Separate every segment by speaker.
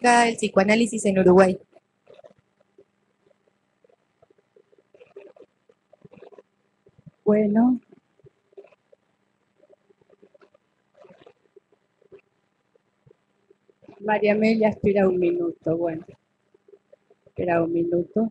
Speaker 1: significa el psicoanálisis en Uruguay?
Speaker 2: Bueno, María Amelia espera un minuto. Bueno, espera un minuto.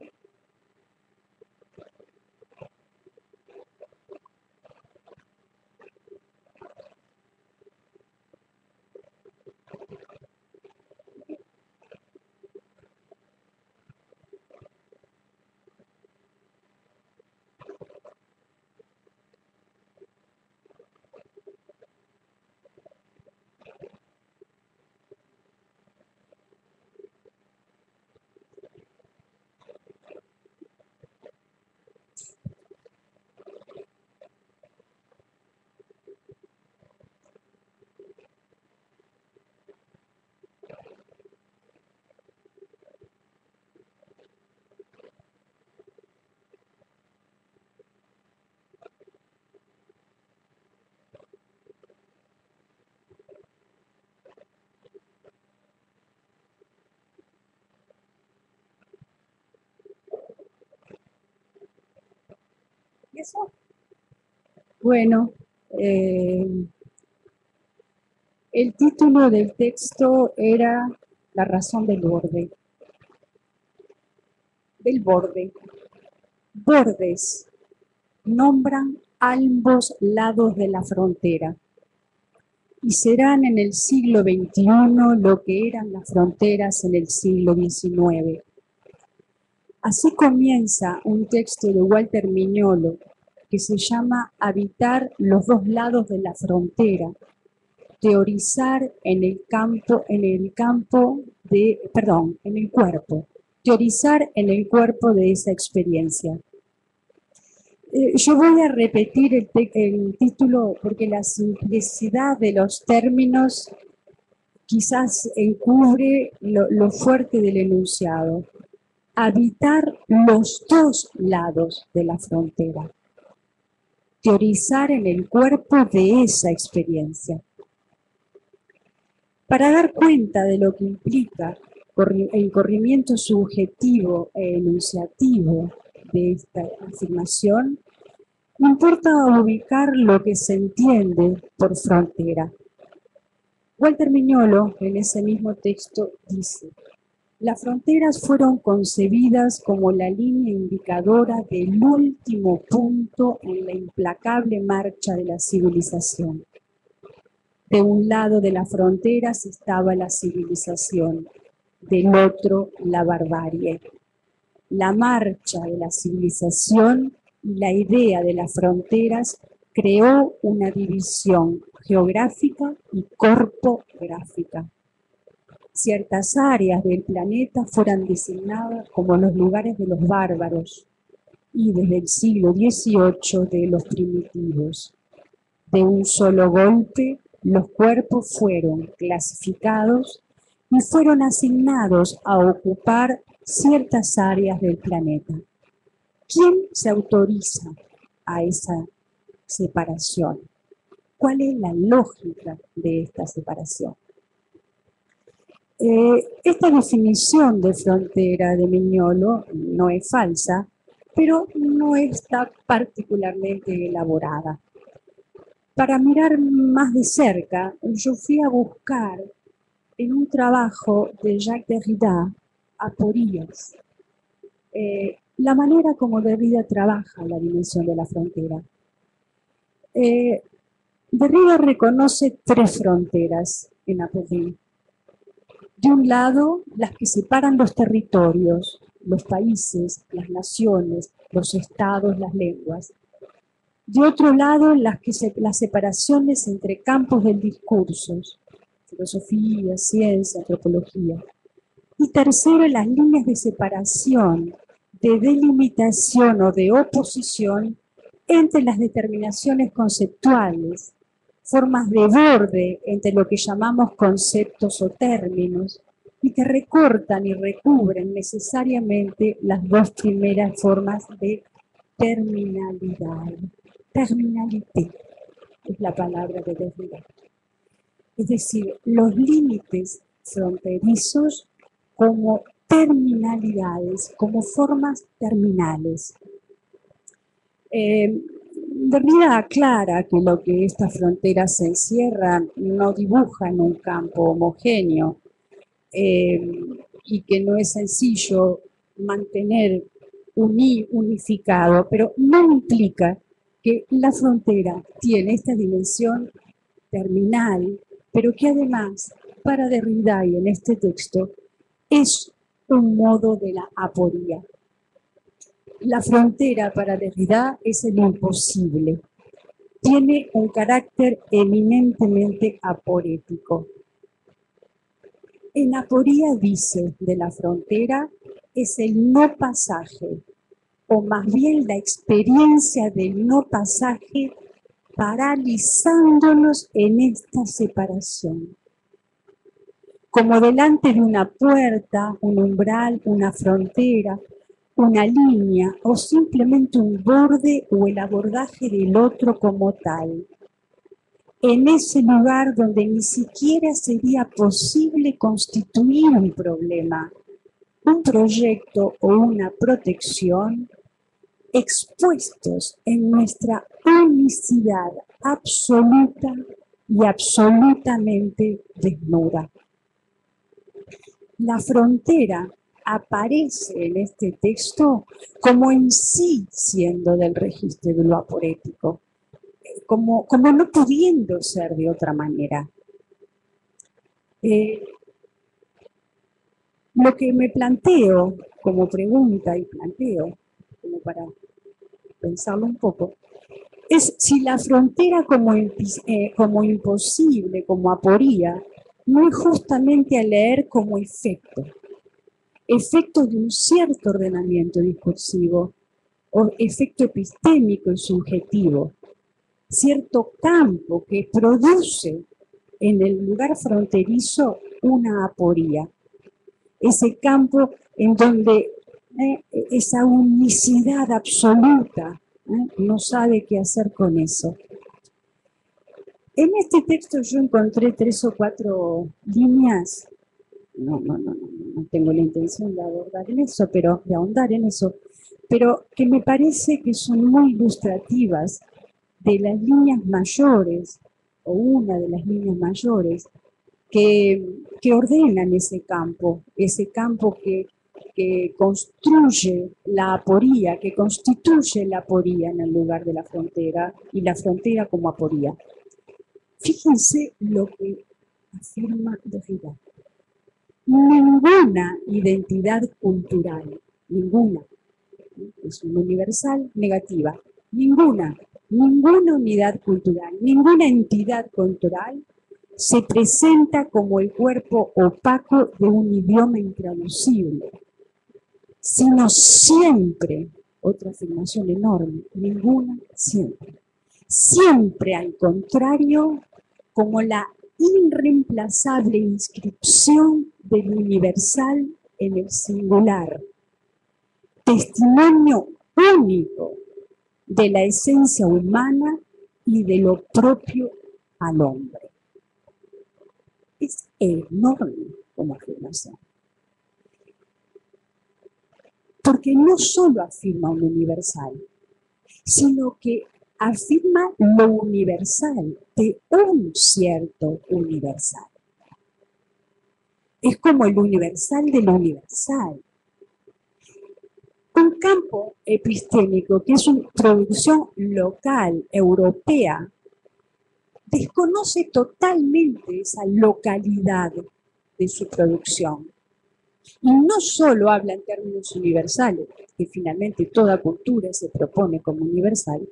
Speaker 2: ¿Y eso? Bueno, el título del texto era La razón del borde. Del borde. Bordes nombran ambos lados de la frontera y serán en el siglo XXI lo que eran las fronteras en el siglo XIX. Así comienza un texto de Walter Mignolo que se llama Habitar los dos lados de la frontera, teorizar en el cuerpo, teorizar en el cuerpo de esa experiencia. Yo voy a repetir el título porque la simplicidad de los términos quizás encubre lo fuerte del enunciado. Habitar los dos lados de la frontera. Teorizar en el cuerpo de esa experiencia. Para dar cuenta de lo que implica el corrimiento subjetivo e enunciativo de esta afirmación, importa ubicar lo que se entiende por frontera. Walter Mignolo, en ese mismo texto, dice: las fronteras fueron concebidas como la línea indicadora del último punto en la implacable marcha de la civilización. De un lado de las fronteras estaba la civilización, del otro la barbarie. La marcha de la civilización y la idea de las fronteras creó una división geográfica y corpográfica. Ciertas áreas del planeta fueron designadas como los lugares de los bárbaros y desde el siglo XVIII de los primitivos. De un solo golpe, los cuerpos fueron clasificados y fueron asignados a ocupar ciertas áreas del planeta. ¿Quién se autoriza a esa separación? ¿Cuál es la lógica de esta separación? Esta definición de frontera de Mignolo no es falsa, pero no está particularmente elaborada. Para mirar más de cerca, yo fui a buscar en un trabajo de Jacques Derrida, Aporías, la manera como Derrida trabaja la dimensión de la frontera. Derrida reconoce tres fronteras en Aporías. De un lado, las que separan los territorios, los países, las naciones, los estados, las lenguas. De otro lado, las separaciones entre campos del discurso, filosofía, ciencia, antropología. Y tercero, las líneas de separación, de delimitación o de oposición entre las determinaciones conceptuales, formas de borde entre lo que llamamos conceptos o términos, y que recortan y recubren necesariamente las dos primeras formas de terminalidad. Terminalité es la palabra de Derrida. Es decir, los límites fronterizos como terminalidades, como formas terminales. Derrida aclara que lo que estas fronteras encierran no dibujan un campo homogéneo y que no es sencillo mantener unificado, pero no implica que la frontera tiene esta dimensión terminal, pero que además, para Derrida y en este texto, es un modo de la aporía. La frontera para Derrida es el imposible. Tiene un carácter eminentemente aporético. En aporía dice de la frontera es el no pasaje, o más bien la experiencia del no pasaje paralizándonos en esta separación. Como delante de una puerta, un umbral, una frontera, una línea o simplemente un borde o el abordaje del otro como tal. En ese lugar donde ni siquiera sería posible constituir un problema, un proyecto o una protección, expuestos en nuestra unicidad absoluta y absolutamente desnuda. La frontera aparece en este texto como en sí siendo del registro de lo aporético, como no pudiendo ser de otra manera. Lo que me planteo como pregunta y planteo como para pensarlo un poco, es si la frontera como imposible, como aporía, no es justamente a leer como efecto de un cierto ordenamiento discursivo o efecto epistémico y subjetivo, cierto campo que produce en el lugar fronterizo una aporía, ese campo en donde esa unicidad absoluta no sabe qué hacer con eso. En este texto yo encontré 3 o 4 líneas, no tengo la intención de abordar en eso, pero de ahondar en eso, pero que me parece que son muy ilustrativas de las líneas mayores, o una de las líneas mayores, que ordenan ese campo que construye la aporía, que constituye la aporía en el lugar de la frontera y la frontera como aporía. Fíjense lo que afirma Derrida. Ninguna identidad cultural, ninguna, es un universal negativa, ninguna unidad cultural, ninguna entidad cultural se presenta como el cuerpo opaco de un idioma intraducible, sino siempre, otra afirmación enorme, ninguna siempre. Siempre al contrario, como la irreemplazable inscripción del universal en el singular, testimonio único de la esencia humana y de lo propio al hombre. Es enorme como afirmación. Porque no solo afirma un universal, sino que afirma lo universal de un cierto universal. Es como el universal de lo universal. Un campo epistémico que es una producción local, europea, desconoce totalmente esa localidad de su producción. Y no solo habla en términos universales, que finalmente toda cultura se propone como universal,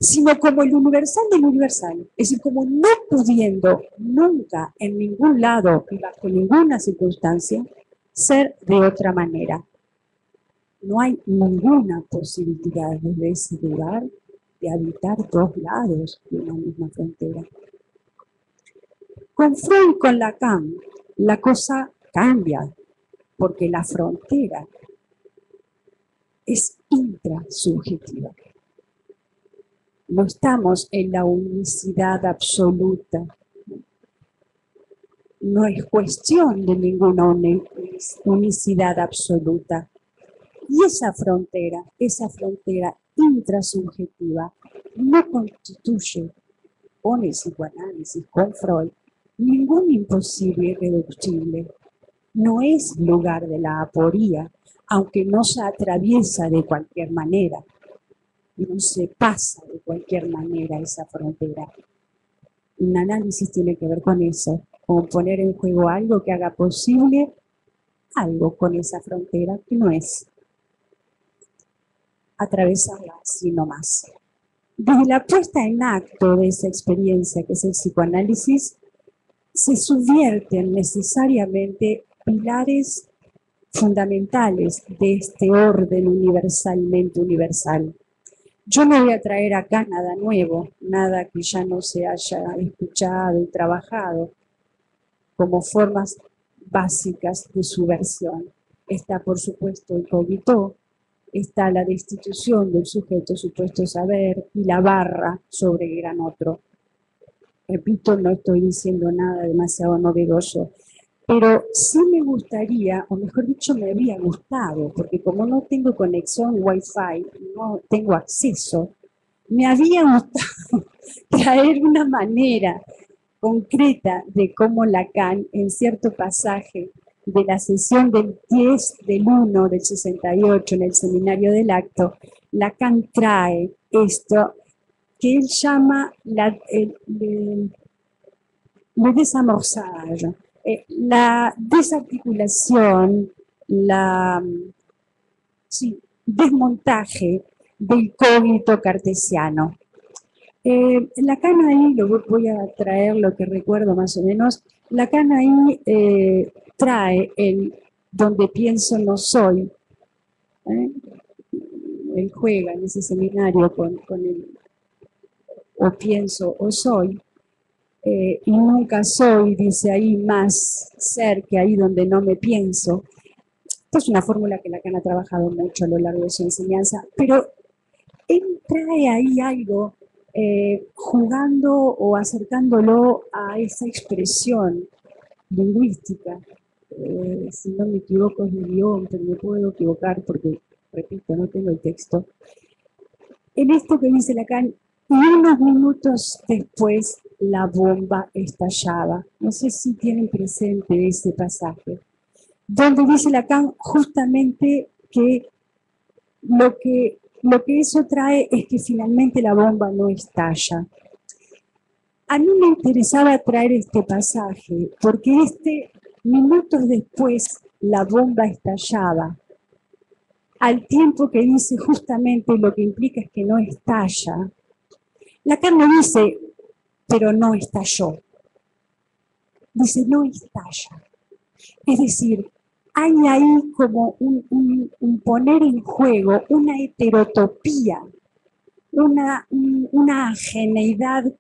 Speaker 2: sino como el universal del universal, es decir, como no pudiendo nunca en ningún lado y bajo ninguna circunstancia ser de otra manera. No hay ninguna posibilidad desde ese lugar de habitar dos lados de una misma frontera. Con Freud y con Lacan, la cosa cambia, porque la frontera es intrasubjetiva. No estamos en la unicidad absoluta. no es cuestión de ninguna unicidad absoluta. Y esa frontera intrasubjetiva, no constituye, con el psicoanálisis, con Freud, ningún imposible irreductible. No es lugar de la aporía, aunque no se atraviesa de cualquier manera, no se pasa de cualquier manera esa frontera. Un análisis tiene que ver con eso, con poner en juego algo que haga posible algo con esa frontera que no es atravesarla así nomás. Desde la puesta en acto de esa experiencia que es el psicoanálisis, se subvierten necesariamente pilares fundamentales de este orden universalmente universal. Yo no voy a traer acá nada nuevo, nada que ya no se haya escuchado y trabajado como formas básicas de subversión. Está, por supuesto, el cogito, está la destitución del sujeto supuesto saber y la barra sobre el gran otro. Repito, no estoy diciendo nada demasiado novedoso, pero sí me gustaría, o mejor dicho, me habría gustado, porque como no tengo conexión Wi-Fi, no tengo acceso, me había gustado traer una manera concreta de cómo Lacan, en cierto pasaje de la sesión del 10 del 1 del 68 en el seminario del acto, Lacan trae esto que él llama le désamorçage, la desarticulación, desmontaje del cogito cartesiano. Lacan ahí, voy a traer lo que recuerdo más o menos, Lacan ahí trae el donde pienso no soy. Él juega en ese seminario con el o pienso o soy, y nunca soy, dice ahí, más ser que ahí donde no me pienso. Esta es una fórmula que Lacan ha trabajado mucho a lo largo de su enseñanza, pero él trae ahí algo jugando o acercándolo a esa expresión lingüística. Si no me equivoco es mi guión, pero me puedo equivocar porque, repito, no tengo el texto. En esto que dice Lacan, y unos minutos después la bomba estallaba. No sé si tienen presente ese pasaje, donde dice Lacan justamente que lo que eso trae es que finalmente la bomba no estalla. A mí me interesaba traer este pasaje porque minutos después la bomba estallaba, al tiempo que dice justamente lo que implica es que no estalla. Lacan no dice, pero no estalló. Dice, no estalla. Es decir, hay ahí como un poner en juego una heterotopía, una ajeneidad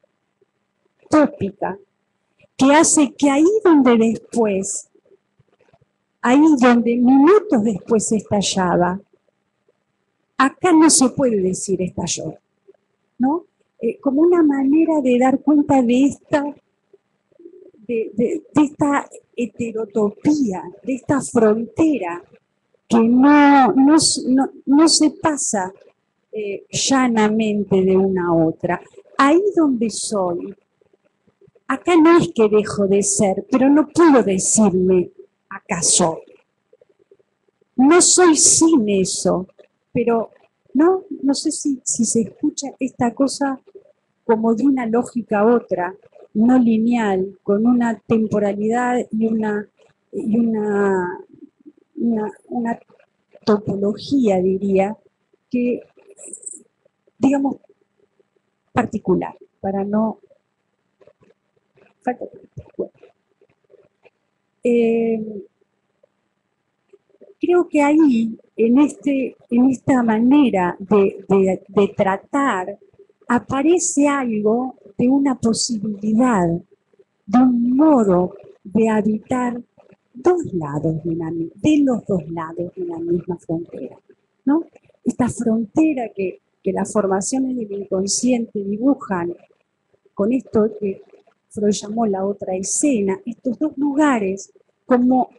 Speaker 2: tópica que hace que ahí donde minutos después estallaba, acá no se puede decir estalló, ¿no? Como una manera de dar cuenta de esta heterotopía, de esta frontera que no se pasa llanamente de una a otra. Ahí donde soy, acá no es que dejo de ser, pero no puedo decirme acá soy. No soy sin eso, pero no sé si se escucha esta cosa como de una lógica a otra, no lineal, con una temporalidad y una topología, diría, que, digamos, particular, para no... creo que ahí, en esta manera de tratar, aparece algo de una posibilidad, de un modo de habitar de los dos lados de una misma frontera, ¿no? Esta frontera que las formaciones del inconsciente dibujan con esto que Freud llamó la otra escena, estos dos lugares, como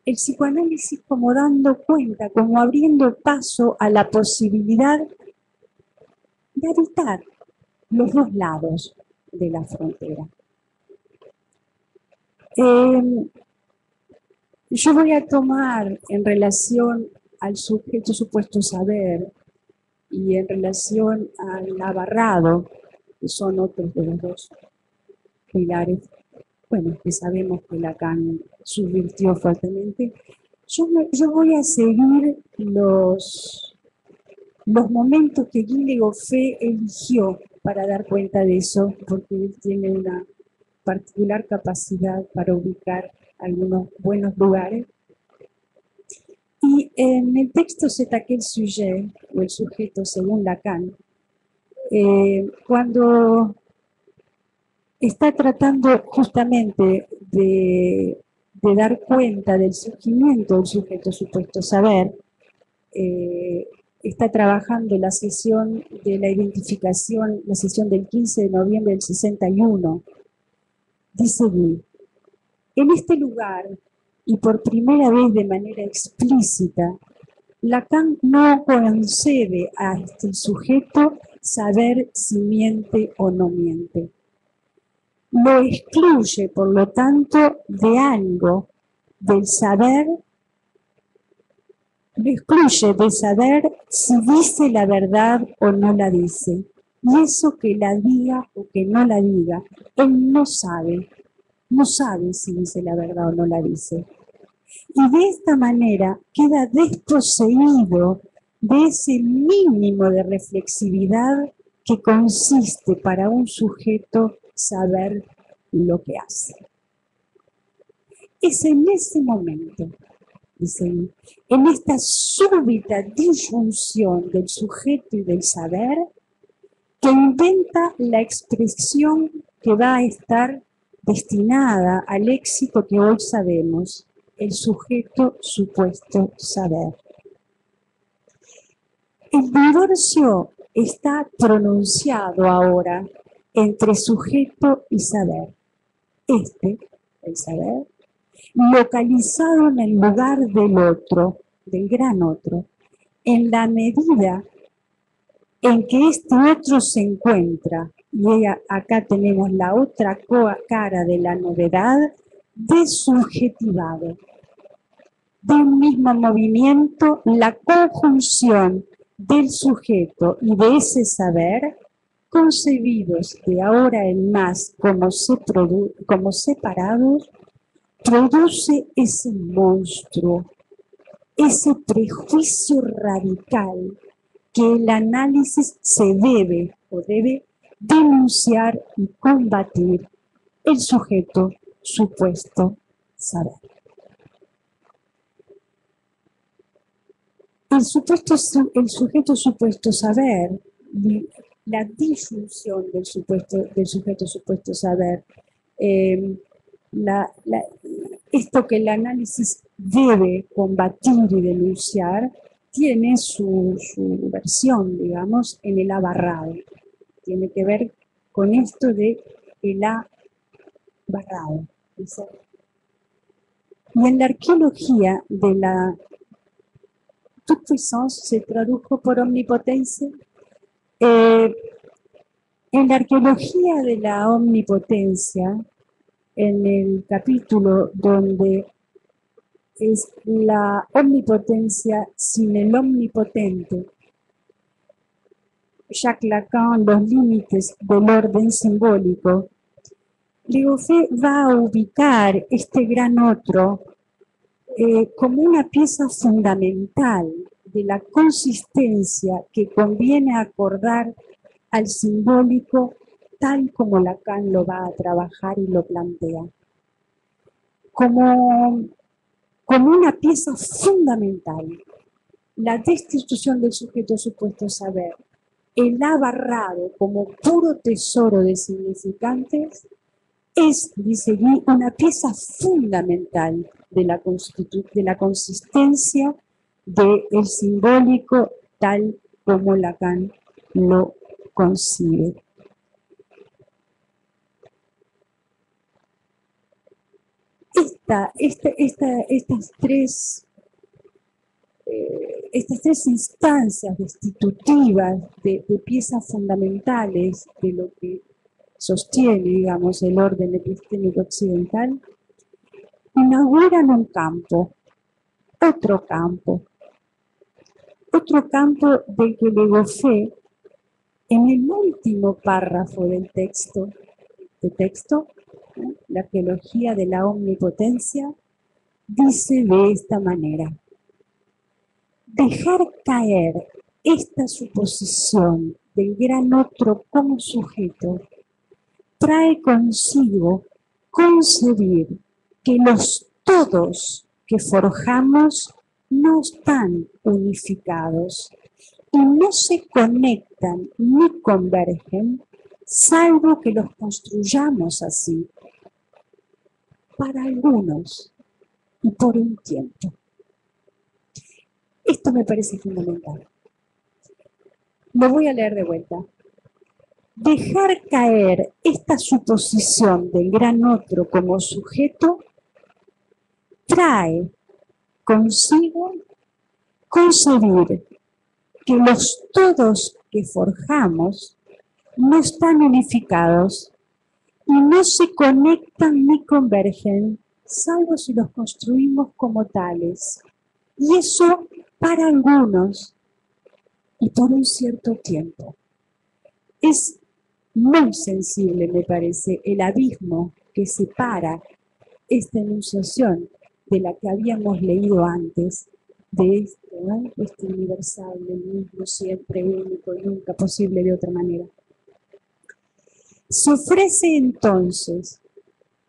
Speaker 2: el psicoanálisis como dando cuenta, como abriendo paso a la posibilidad de habitar los dos lados de la frontera. Yo voy a tomar en relación al sujeto supuesto saber y en relación al abarrado, que son otros de los dos pilares, bueno, que sabemos que Lacan subvirtió fuertemente. Yo voy a seguir los momentos que Gilles Goffet eligió para dar cuenta de eso, porque él tiene una particular capacidad para ubicar algunos buenos lugares. Y en el texto C'est aquel sujet, o el sujeto según Lacan, cuando está tratando justamente de dar cuenta del surgimiento del sujeto supuesto saber, está trabajando la sesión de la identificación, la sesión del 15 de noviembre del 61. Dice Guy, en este lugar, y por primera vez de manera explícita, Lacan no concede a este sujeto saber si miente o no miente. Lo excluye, por lo tanto, de algo, del saber, lo excluye de saber si dice la verdad o no la dice. Y eso que la diga o que no la diga, él no sabe si dice la verdad o no la dice. Y de esta manera queda desposeído de ese mínimo de reflexividad que consiste para un sujeto saber lo que hace. Es en ese momento, dice, en esta súbita disyunción del sujeto y del saber, que inventa la expresión que va a estar destinada al éxito que hoy sabemos, el sujeto supuesto saber. El divorcio está pronunciado ahora entre sujeto y saber. El saber, localizado en el lugar del otro, del gran otro, en la medida en que este otro se encuentra, y acá tenemos la otra cara de la novedad, desubjetivado. De un mismo movimiento, la conjunción del sujeto y de ese saber, concebidos de ahora en más como separados, produce ese monstruo, ese prejuicio radical que el análisis se debe o debe denunciar y combatir, el sujeto supuesto saber. El sujeto supuesto saber, la disyunción del sujeto supuesto saber, esto que el análisis debe combatir y denunciar, tiene su versión, digamos, en el abarrado. Tiene que ver con esto de el abarrado. Y en la arqueología de la toute puissance se tradujo por omnipotencia. En la arqueología de la omnipotencia, en el capítulo donde es la omnipotencia sin el omnipotente, Jacques Lacan, los límites del orden simbólico, Goffet va a ubicar este gran otro como una pieza fundamental de la consistencia que conviene acordar al simbólico tal como Lacan lo va a trabajar y lo plantea. Como una pieza fundamental, la destitución del sujeto supuesto saber, el abarrado como puro tesoro de significantes, es, dice Guy, una pieza fundamental de la consistencia del simbólico tal como Lacan lo concibe. estas tres instancias destitutivas de piezas fundamentales de lo que sostiene, digamos, el orden epistémico occidental, inauguran un campo, otro campo, del que Legofé, en el último párrafo del texto, la arqueología de la omnipotencia, dice de esta manera: dejar caer esta suposición del gran otro como sujeto trae consigo concebir que los todos que forjamos no están unificados y no se conectan ni convergen, salvo que los construyamos así, para algunos y por un tiempo. Esto me parece fundamental. Lo voy a leer de vuelta. Dejar caer esta suposición del gran otro como sujeto trae consigo concebir que los todos que forjamos no están unificados y no se conectan ni convergen, salvo si los construimos como tales. Y eso para algunos y por un cierto tiempo. Es muy sensible, me parece, el abismo que separa esta enunciación de la que habíamos leído antes, de esto, ¿no? Este universal, el mismo, siempre, único y nunca posible de otra manera. Se ofrece entonces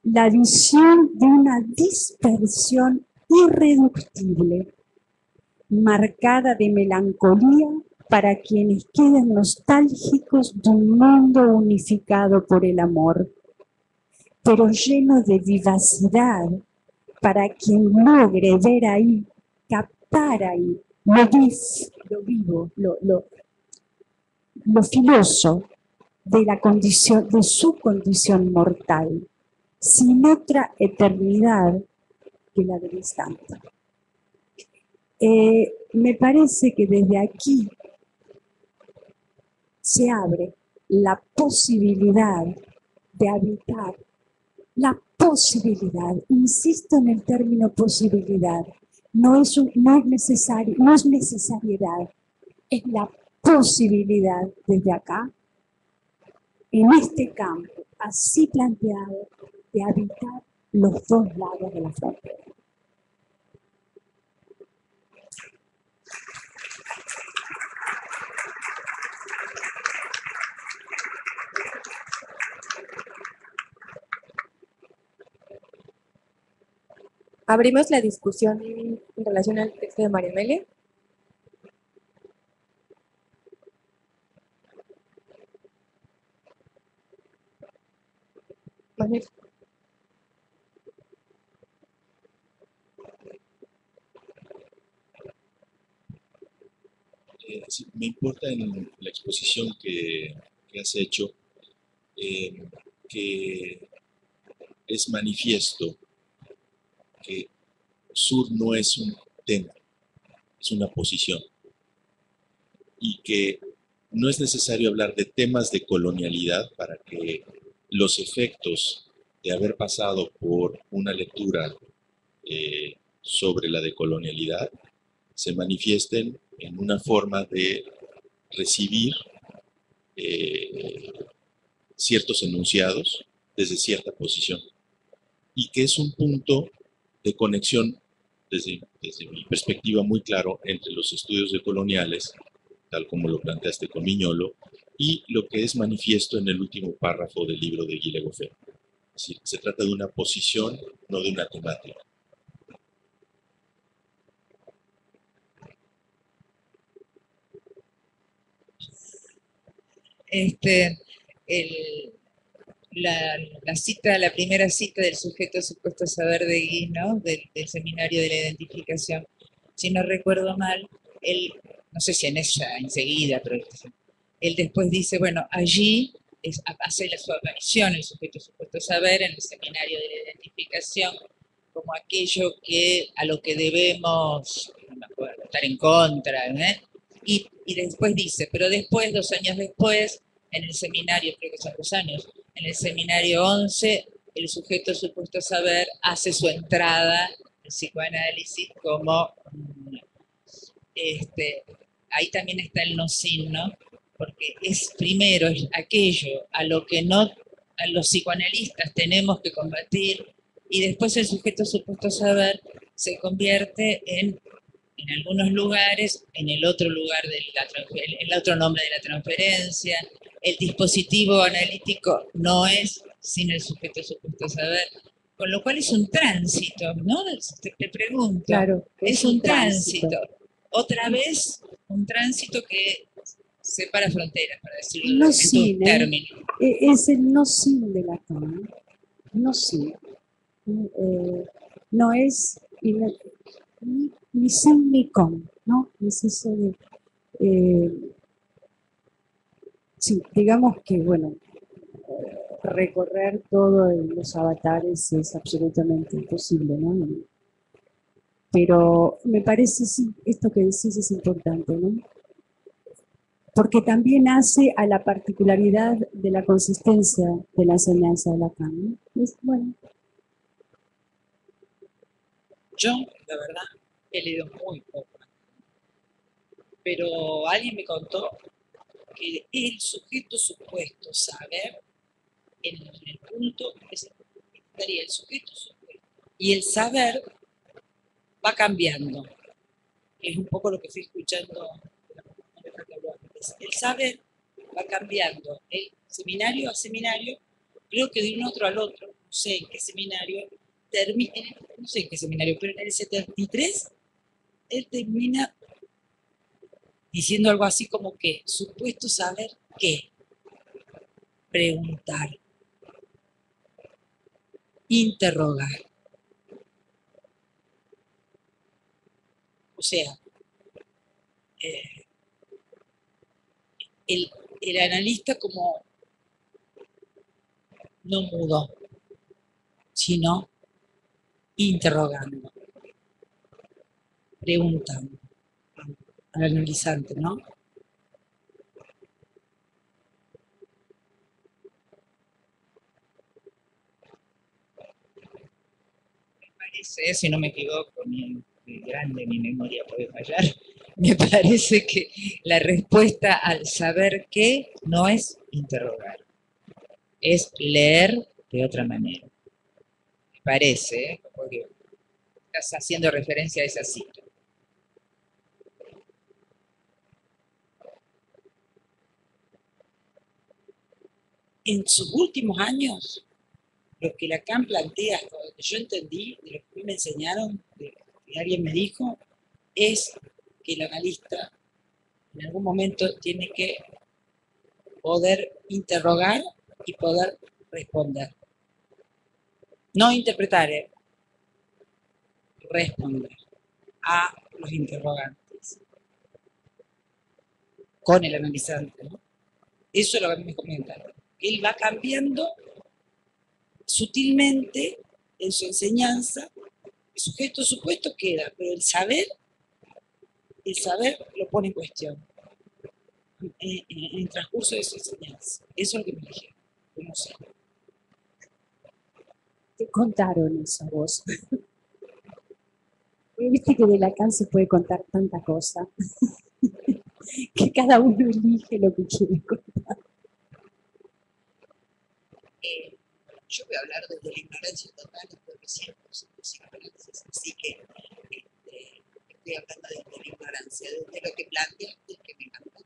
Speaker 2: la visión de una dispersión irreductible, marcada de melancolía para quienes queden nostálgicos de un mundo unificado por el amor, pero lleno de vivacidad para quien logre ver ahí, captar ahí lo vivo, lo filoso de la condición, de su condición mortal, sin otra eternidad que la del instante. Me parece que desde aquí se abre la posibilidad de habitar, la posibilidad, insisto en el término posibilidad, no es necesariedad, es la posibilidad desde acá, en este campo, así planteado, de habitar los dos lados de la frontera.
Speaker 1: Abrimos la discusión en relación al texto de María Amelia. Manuel.
Speaker 3: Sí, me importa en la exposición que has hecho que es manifiesto que sur no es un tema, es una posición, y que no es necesario hablar de temas de colonialidad para que los efectos de haber pasado por una lectura sobre la decolonialidad se manifiesten en una forma de recibir ciertos enunciados desde cierta posición, y que es un punto de conexión desde mi perspectiva muy claro entre los estudios decoloniales, tal como lo planteaste con Miñolo, y lo que es manifiesto en el último párrafo del libro de Guy Legofé. Es decir, se trata de una posición, no de una temática.
Speaker 4: La primera cita del sujeto supuesto saber de Guy, ¿no? Del seminario de la identificación. Si no recuerdo mal, él, no sé si en esa enseguida, pero él después dice, bueno, allí hace su aparición el sujeto supuesto saber en el seminario de la identificación, como aquello que a lo que debemos, no me acuerdo, estar en contra, ¿eh? Y después dice, pero después, 2 años después, en el seminario, creo que son 2 años, en el seminario 11, el sujeto supuesto saber hace su entrada al psicoanálisis como, ahí también está el no sin, ¿no? Porque es primero es aquello a lo que no a los psicoanalistas tenemos que combatir, y después el sujeto supuesto saber se convierte en algunos lugares, en el otro lugar de el otro nombre de la transferencia. El dispositivo analítico no es sin el sujeto supuesto saber, con lo cual es un tránsito, ¿no? Te pregunto,
Speaker 2: Claro,
Speaker 4: es un tránsito. Otra vez, un tránsito que separa fronteras, para decirlo
Speaker 2: No
Speaker 4: en tu
Speaker 2: sin,
Speaker 4: término.
Speaker 2: Es el no sin de Lacan. No sin. No es ni sin ni con, ¿no? Es eso de, sí, digamos que, bueno, recorrer todos los avatares es absolutamente imposible, ¿no? Pero me parece, sí, esto que decís es importante, ¿no? Porque también hace a la particularidad de la consistencia de la enseñanza de Lacan, ¿no? Bueno.
Speaker 5: Yo, la verdad, he leído muy poco, pero alguien me contó que el sujeto supuesto saber, en el punto, estaría el sujeto supuesto, y el saber va cambiando. Es un poco lo que estoy escuchando. El saber va cambiando, el seminario a seminario, creo que de un otro al otro, no sé en qué seminario, no sé en qué seminario, pero en el 73, él termina diciendo algo así como que, supuesto saber qué, preguntar, interrogar. O sea, el analista como no mudo, sino interrogando, preguntando al analizante, ¿no?
Speaker 4: Parece, si no me equivoco, ni grande mi memoria puede fallar, me parece que la respuesta al saber qué no es interrogar, es leer de otra manera. Me parece, porque estás haciendo referencia a esa cita.
Speaker 5: En sus últimos años, lo que Lacan plantea, hasta donde yo entendí, de lo que me enseñaron, de que alguien me dijo, es que el analista en algún momento tiene que poder interrogar y poder responder. No interpretar, responder a los interrogantes con el analizante, ¿no? Eso es lo que a mí me comentan. Él va cambiando sutilmente en su enseñanza. El sujeto supuesto queda, pero el saber lo pone en cuestión en el transcurso de su enseñanza. Eso es lo que me dijeron. No sé.
Speaker 2: Te contaron eso a vos. Viste que de Lacan se puede contar tanta cosa, que cada uno elige lo que quiere contar.
Speaker 5: Yo voy a hablar desde la ignorancia total de recién psicoanálisis, así que estoy hablando desde la ignorancia, desde lo que planteaste, que me encantó.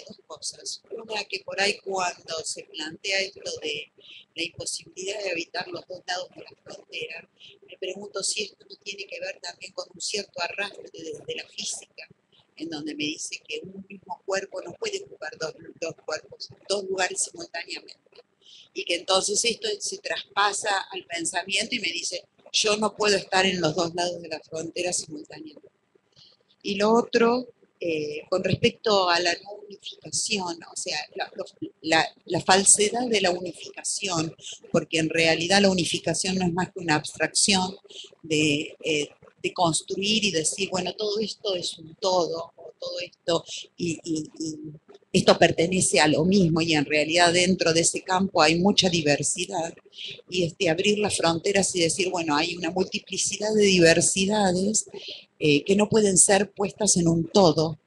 Speaker 5: Dos cosas. Una, que por ahí cuando se plantea esto de la imposibilidad de habitar los dos lados de la frontera, me pregunto si esto no tiene que ver también con un cierto arrastre desde la física, en donde me dice que un mismo cuerpo no puede ocupar dos cuerpos, dos lugares simultáneamente. Y que entonces esto se traspasa al pensamiento y me dice, yo no puedo estar en los dos lados de la frontera simultáneamente. Y lo otro, con respecto a la no unificación, o sea, la falsedad de la unificación, porque en realidad la unificación no es más que una abstracción de construir y decir, bueno, todo esto es un todo, o todo esto, y esto pertenece a lo mismo, y en realidad dentro de ese campo hay mucha diversidad, y abrir las fronteras y decir, bueno, hay una multiplicidad de diversidades que no pueden ser puestas en un todo,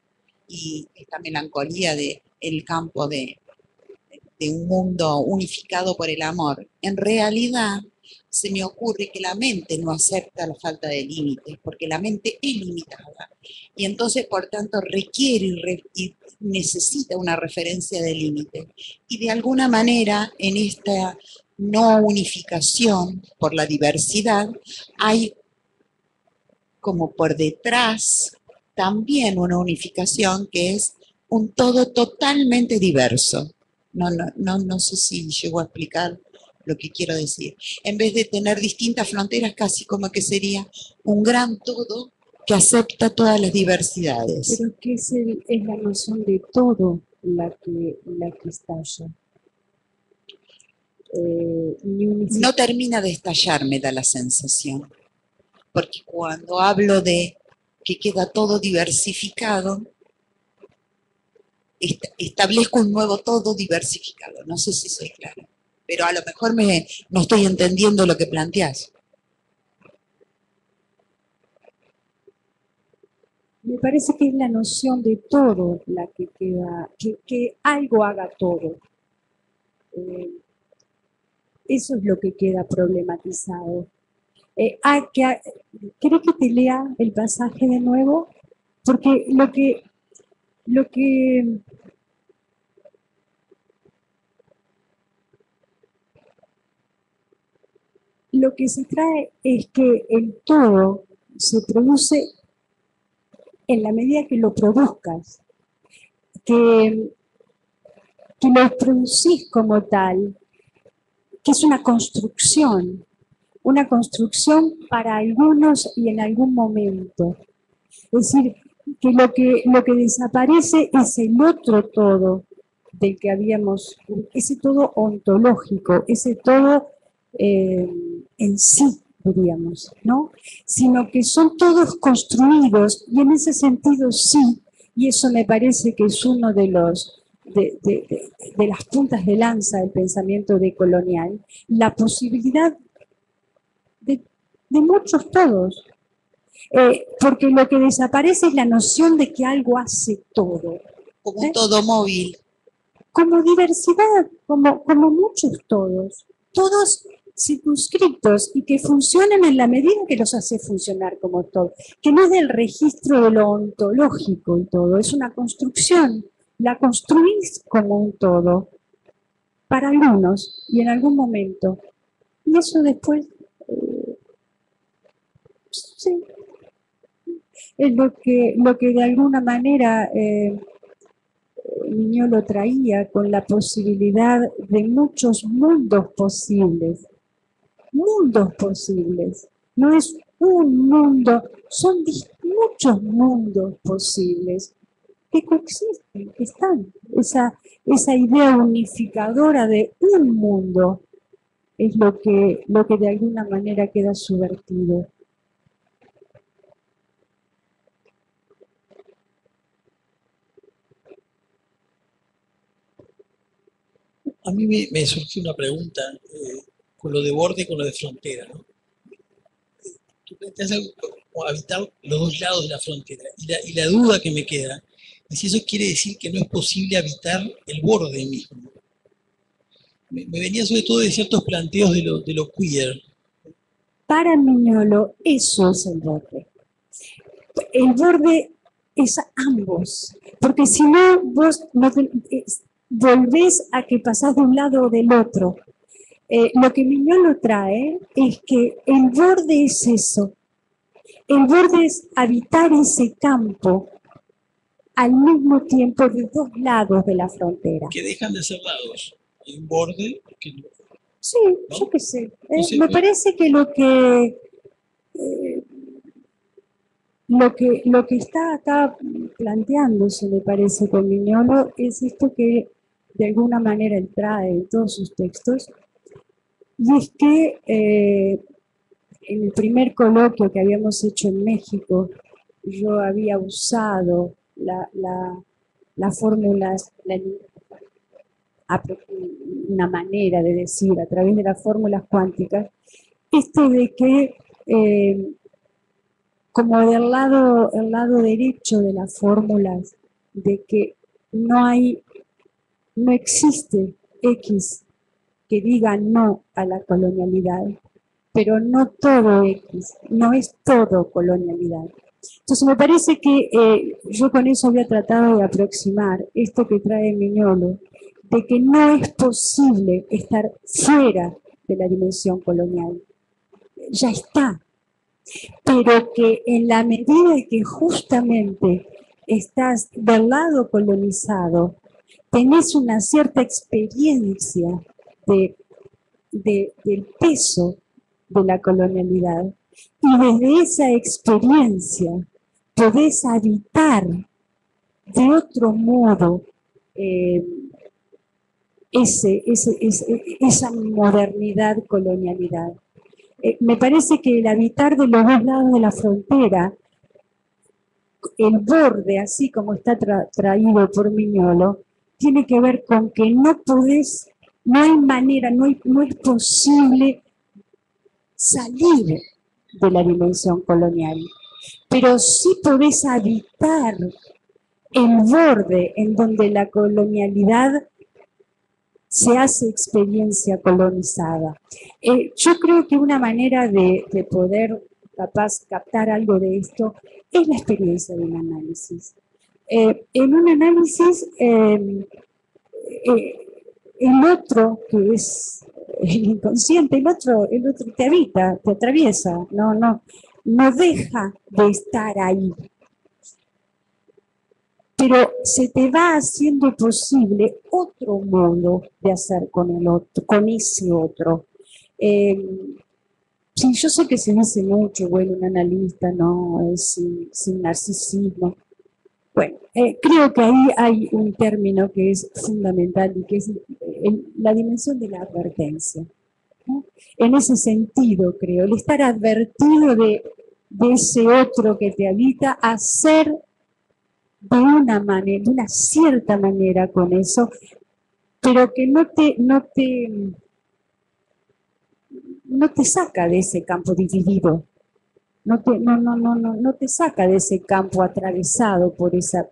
Speaker 5: y esta melancolía del campo de un mundo unificado por el amor. En realidad, se me ocurre que la mente no acepta la falta de límites, porque la mente es limitada, y entonces, por tanto, requiere y necesita una referencia de límites. Y de alguna manera, en esta no unificación por la diversidad, hay como por detrás también una unificación que es un todo totalmente diverso. No sé si llego a explicar lo que quiero decir. En vez de tener distintas fronteras, casi como que sería un gran todo que acepta todas las diversidades.
Speaker 2: Pero que es la noción de todo la que estalla.
Speaker 5: No termina de estallar, me da la sensación. Porque cuando hablo de que queda todo diversificado, establezco un nuevo todo diversificado. No sé si soy clara, pero a lo mejor no estoy entendiendo lo que planteás.
Speaker 2: Me parece que es la noción de todo la que queda, que algo haga todo. Eso es lo que queda problematizado. ¿Querés que te lea el pasaje de nuevo? Porque lo que se trae es que el todo se produce en la medida que lo produzcas, que lo producís como tal, que es una construcción para algunos y en algún momento. Es decir, que lo que desaparece es el otro todo del que habíamos, ese todo ontológico, ese todo en sí, diríamos, ¿no? Sino que son todos construidos, y en ese sentido sí, y eso me parece que es uno de las puntas de lanza del pensamiento decolonial, la posibilidad de muchos todos. Porque lo que desaparece es la noción de que algo hace todo.
Speaker 5: Como un todo móvil.
Speaker 2: Como diversidad, como muchos todos. Todos circunscritos y que funcionan en la medida que los hace funcionar como todo. Que no es del registro de lo ontológico y todo, es una construcción. La construís como un todo. Para algunos y en algún momento. Y eso después... sí. Es lo que de alguna manera Mignolo traía con la posibilidad de muchos mundos posibles. Mundos posibles. No es un mundo, son muchos mundos posibles que coexisten, que están. Esa idea unificadora de un mundo es lo que de alguna manera queda subvertido.
Speaker 6: A mí me surgió una pregunta con lo de borde y con lo de frontera, ¿no? Tú planteas algo como habitar los dos lados de la frontera, y la duda que me queda es si eso quiere decir que no es posible habitar el borde mismo. Me venía sobre todo de ciertos planteos de lo queer.
Speaker 2: Para Mignolo, eso es el borde. El borde es ambos, porque si no, vos no volvés a que pasás de un lado o del otro. Lo que Mignolo trae es que el borde es eso. El borde es habitar ese campo al mismo tiempo de dos lados de la frontera.
Speaker 6: Que dejan de ser lados. Hay un borde que no.
Speaker 2: Sí, ¿no? Yo qué sé.
Speaker 6: No sé,
Speaker 2: me parece que lo que... lo que está acá planteándose, me parece, con Mignolo, es esto que de alguna manera él trae en todos sus textos, y es que en el primer coloquio que habíamos hecho en México, yo había usado las fórmulas, una manera de decir a través de las fórmulas cuánticas, esto de que como el lado derecho de las fórmulas, de que no existe X que diga no a la colonialidad, pero no todo X, no es todo colonialidad. Entonces me parece que yo con eso había tratado de aproximar esto que trae Mignolo, de que no es posible estar fuera de la dimensión colonial. Ya está, pero que en la medida que justamente estás del lado colonizado, tenés una cierta experiencia del peso de la colonialidad y desde esa experiencia podés habitar de otro modo esa modernidad, colonialidad. Me parece que el habitar de los dos lados de la frontera, el borde, así como está traído por Mignolo, tiene que ver con que no podés, no hay manera, no es posible salir de la dimensión colonial, pero sí podés habitar el borde en donde la colonialidad se hace experiencia colonizada. Yo creo que una manera de poder capaz captar algo de esto es la experiencia de un análisis. En un análisis, el otro, que es el inconsciente, el otro te habita, te atraviesa, no deja de estar ahí. Pero se te va haciendo posible otro modo de hacer con el otro, con ese otro. Sí, yo sé que se dice mucho, bueno, un analista no es sin narcisismo. Bueno, creo que ahí hay un término que es fundamental y que es la dimensión de la advertencia, ¿no? En ese sentido, creo, el estar advertido de ese otro que te habita, hacer de una manera, de una cierta manera con eso, pero que no te saca de ese campo dividido, no te saca de ese campo atravesado por esa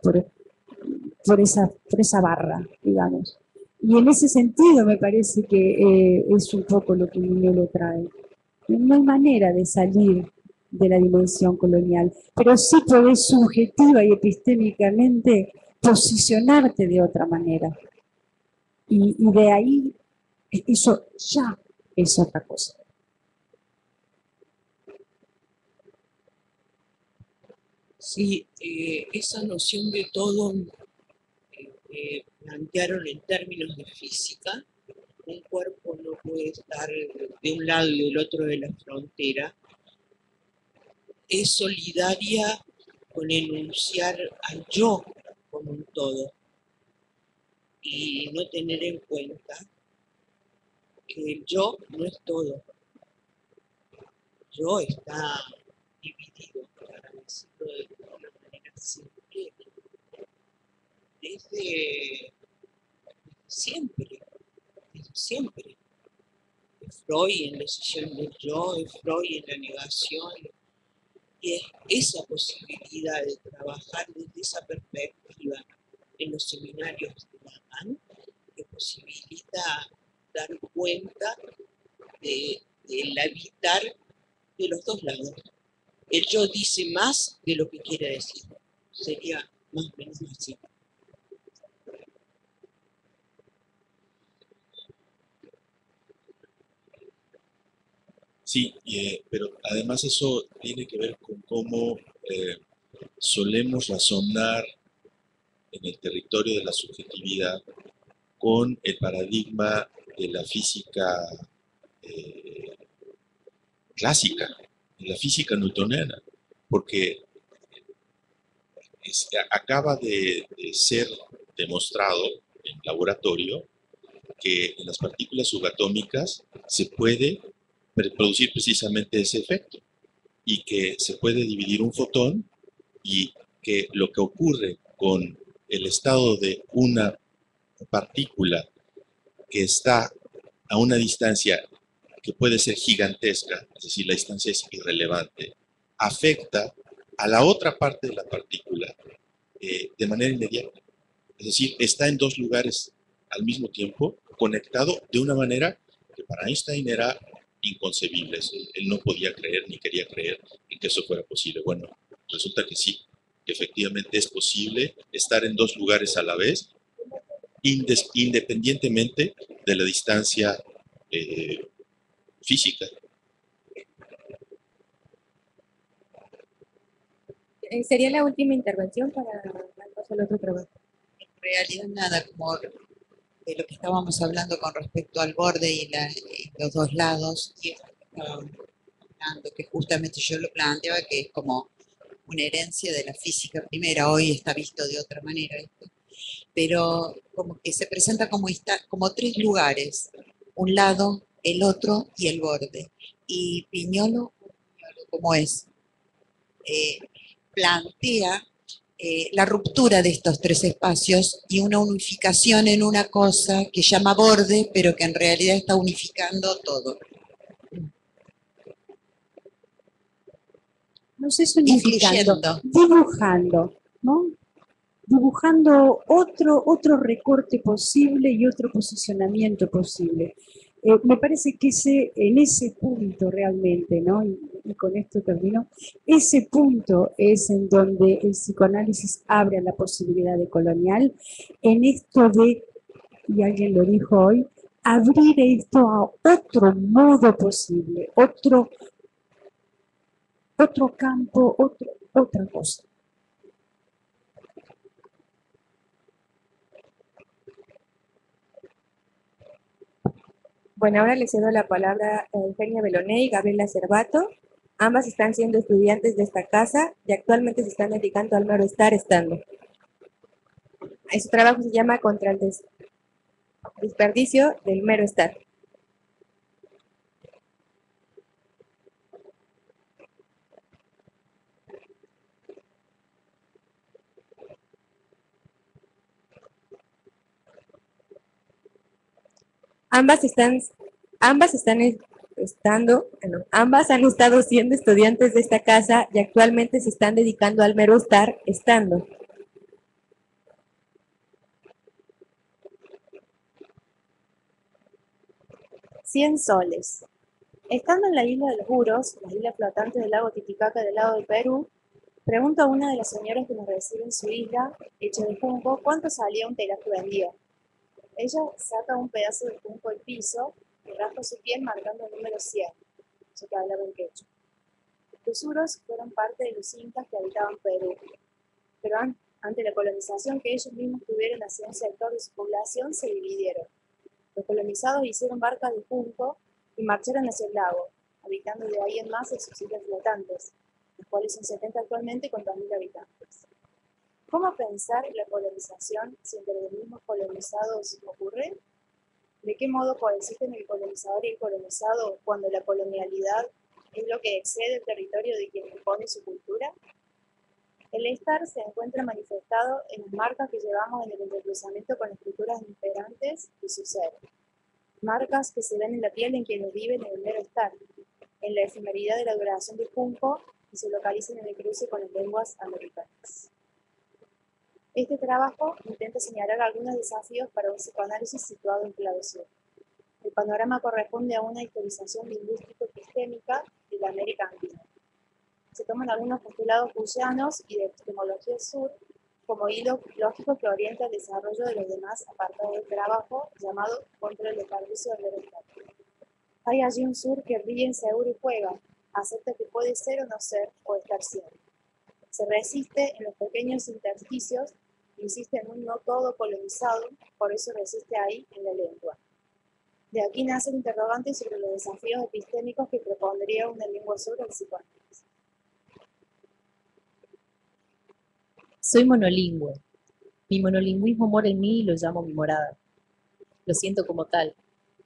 Speaker 2: barra, digamos. Y en ese sentido me parece que es un poco lo que Mignolo trae. No hay manera de salir de la dimensión colonial, pero sí podés subjetiva y epistémicamente posicionarte de otra manera. Y de ahí, eso ya es otra cosa.
Speaker 5: Sí, esa noción de todo que plantearon en términos de física, un cuerpo no puede estar de un lado y del otro de la frontera, es solidaria con enunciar al yo como un todo y no tener en cuenta que el yo no es todo. El yo está dividido, para decirlo de una manera simple, desde siempre. Es Freud en la decisión del yo, es Freud en la negación, y es esa posibilidad de trabajar desde esa perspectiva en los seminarios de Lacan que posibilita dar cuenta del habitar de los dos lados. El yo dice más de lo que quiere decir. Sería más o menos así.
Speaker 3: Sí, pero además eso tiene que ver con cómo solemos razonar en el territorio de la subjetividad con el paradigma de la física clásica, de la física newtoniana, porque acaba de ser demostrado en laboratorio que en las partículas subatómicas se puede producir precisamente ese efecto y que se puede dividir un fotón y que lo que ocurre con el estado de una partícula que está a una distancia que puede ser gigantesca, es decir, la distancia es irrelevante, afecta a la otra parte de la partícula de manera inmediata. Es decir, está en dos lugares al mismo tiempo, conectado de una manera que para Einstein era inconcebible. Él no podía creer ni quería creer en que eso fuera posible. Bueno, resulta que sí, que efectivamente es posible estar en dos lugares a la vez, independientemente de la distancia física.
Speaker 1: Sería la última intervención para pasar al otro trabajo.
Speaker 5: En realidad nada, como de lo que estábamos hablando con respecto al borde y los dos lados, y esto que estábamos hablando, que justamente yo lo planteaba que es como una herencia de la física primera, hoy está visto de otra manera esto, pero como que se presenta como tres lugares, un lado, el otro y el borde. Y Piñolo, como es, plantea la ruptura de estos tres espacios y una unificación en una cosa que llama borde, pero que en realidad está unificando todo.
Speaker 2: No sé, unificando,
Speaker 5: Incluyendo.
Speaker 2: dibujando, ¿no? Dibujando otro recorte posible y otro posicionamiento posible. Me parece que en ese punto realmente, ¿no? Y con esto termino, ese punto es en donde el psicoanálisis abre la posibilidad de colonial, en esto de, y alguien lo dijo hoy, abrir esto a otro modo posible, otro campo, otra cosa.
Speaker 1: Bueno, ahora le cedo la palabra a Eugenia Beloné y Gabriela Cervato. Ambas están siendo estudiantes de esta casa y actualmente se están dedicando al mero estar estando. Su trabajo se llama Contra el desperdicio del mero estar. Ambas han estado siendo estudiantes de esta casa y actualmente se están dedicando al mero estar estando.
Speaker 7: $100 soles. Estando en la isla de los Buros, la isla flotante del lago Titicaca del lado del Perú, pregunto a una de las señoras que nos recibe en su isla, hecha de junco, cuánto salía un telar que vendía. Ella saca un pedazo de junco del piso y raspa su piel marcando el número 100, eso que hablaba en quechua. Los Uros fueron parte de los incas que habitaban Perú, pero ante la colonización que ellos mismos tuvieron hacia un sector de su población, se dividieron. Los colonizados hicieron barcas de junco y marcharon hacia el lago, habitando de ahí en más en sus islas flotantes, las cuales son 70 actualmente con 2.000 habitantes. ¿Cómo pensar la colonización si entre los mismos colonizados ocurre? ¿De qué modo coexisten el colonizador y el colonizado cuando la colonialidad es lo que excede el territorio de quien impone su cultura? El estar se encuentra manifestado en las marcas que llevamos en el entrecruzamiento con las culturas imperantes y su ser. Marcas que se ven en la piel en quienes viven en el mero estar, en la efemeridad de la duración del junco y se localizan en el cruce con las lenguas americanas. Este trabajo intenta señalar algunos desafíos para un psicoanálisis situado en clausura. El panorama corresponde a una historización lingüístico-epistémica de la América Andina. Se toman algunos postulados guyanos y de epistemología sur como hilo lógico que orienta el desarrollo de los demás apartados del trabajo llamado contra el desperdicio del mero estar. Hay allí un sur que ríe inseguro y juega, acepta que puede ser o no ser o estar siendo. Se resiste en los pequeños intersticios, insiste en un no todo colonizado, por eso resiste ahí en la lengua. De aquí nace el interrogante sobre los desafíos epistémicos que propondría una lengua sur al psicoanálisis.
Speaker 8: Soy monolingüe. Mi monolingüismo mora en mí y lo llamo mi morada. Lo siento como tal.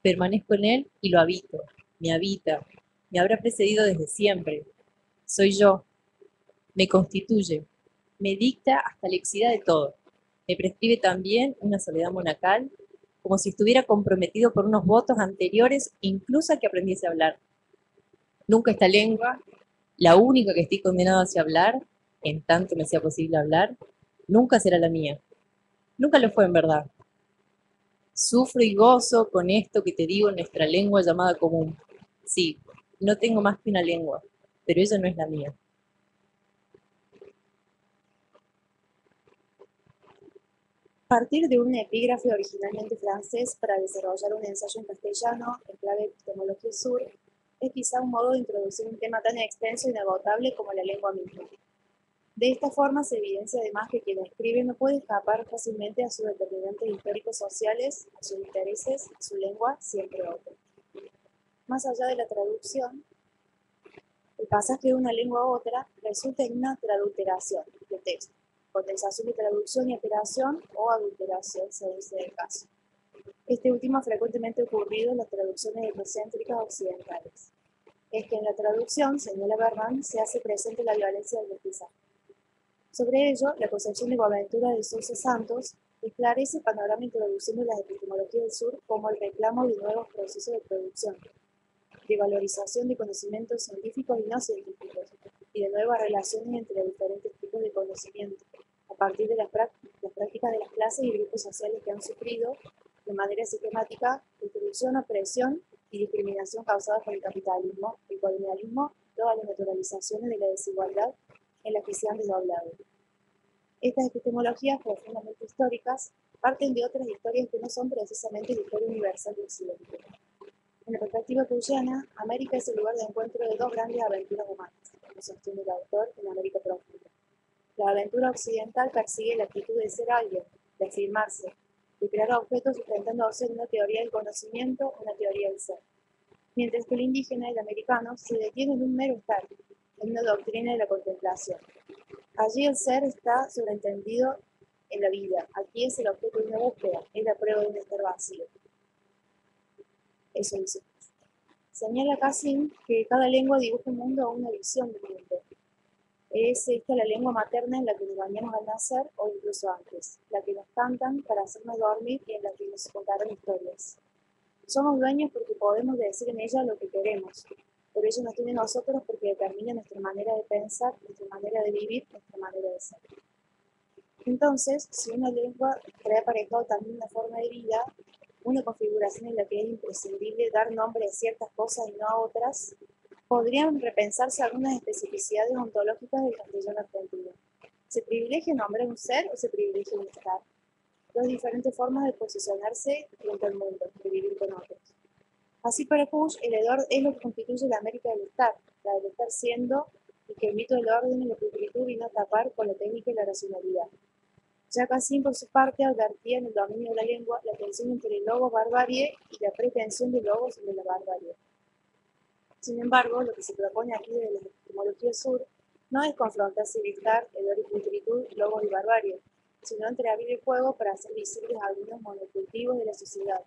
Speaker 8: Permanezco en él y lo habito. Me habita. Me habrá precedido desde siempre. Soy yo. Me constituye. Me dicta hasta la exidad de todo. Me prescribe también una soledad monacal, como si estuviera comprometido por unos votos anteriores, incluso a que aprendiese a hablar. Nunca esta lengua, la única que estoy condenado hacia hablar, en tanto me sea posible hablar, nunca será la mía. Nunca lo fue en verdad. Sufro y gozo con esto que te digo en nuestra lengua llamada común. Sí, no tengo más que una lengua, pero ella no es la mía.
Speaker 7: A partir de un epígrafe originalmente francés para desarrollar un ensayo en castellano en clave epistemología sur, es quizá un modo de introducir un tema tan extenso e inagotable como la lengua misma. De esta forma se evidencia además que quien escribe no puede escapar fácilmente a sus determinantes históricos sociales, a sus intereses, a su lengua, siempre otro. Más allá de la traducción, el pasaje de una lengua a otra resulta en una tradulteración de texto, condensación de traducción y alteración o adulteración según sea el caso. Este último ha frecuentemente ocurrido en las traducciones etnocéntricas occidentales. Es que en la traducción, señala Berman, se hace presente la violencia del mestizaje. Sobre ello, la concepción de Boaventura de Sousa Santos esclarece el panorama introduciendo las epistemologías del sur como el reclamo de nuevos procesos de producción, de valorización de conocimientos científicos y no científicos, y de nuevas relaciones entre diferentes tipos de conocimiento, a partir de las prácticas de las clases y grupos sociales que han sufrido, de manera sistemática, destrucción, opresión y discriminación causadas por el capitalismo, el colonialismo y todas las naturalizaciones de la desigualdad en las que se han desdoblado. Estas epistemologías profundamente históricas parten de otras historias que no son precisamente la historia universal de Occidente. En la perspectiva cuyana, América es el lugar de encuentro de dos grandes aventuras humanas, como sostiene el autor en América Profunda. La aventura occidental persigue la actitud de ser alguien, de afirmarse, de crear objetos sustentándose en una teoría del conocimiento, una teoría del ser. Mientras que el indígena, el americano, se detiene en un mero estar, en una doctrina de la contemplación. Allí el ser está sobreentendido en la vida, aquí es el objeto de una búsqueda, es la prueba de un estar vacío. Eso dice. Señala Cassin que cada lengua dibuja un mundo o una visión del mundo. Es esta la lengua materna en la que nos bañamos al nacer o incluso antes, la que nos cantan para hacernos dormir y en la que nos contaron historias. Somos dueños porque podemos decir en ella lo que queremos, pero ella nos tiene nosotros porque determina nuestra manera de pensar, nuestra manera de vivir, nuestra manera de ser. Entonces, si una lengua trae aparejado también una forma de vida, una configuración en la que es imprescindible dar nombre a ciertas cosas y no a otras, podrían repensarse algunas especificidades ontológicas del castellano argentino. ¿Se privilegia nombrar un ser o se privilegia un estar? Dos diferentes formas de posicionarse frente al mundo, de vivir con otros. Así para Push, el hedor es lo que constituye la América del estar, la del estar siendo, y que el mito del orden y la pulcritud vino a tapar con la técnica y la racionalidad. Ya Cassin, por su parte, advertía en el dominio de la lengua la tensión entre el logos barbarie y la pretensión del logos sobre la barbarie. Sin embargo, lo que se propone aquí desde la epistemología sur no es confrontar civilizar, hedor y pulcritud, logos y barbarie, sino entreabrir el fuego para hacer visibles algunos monocultivos de la sociedad,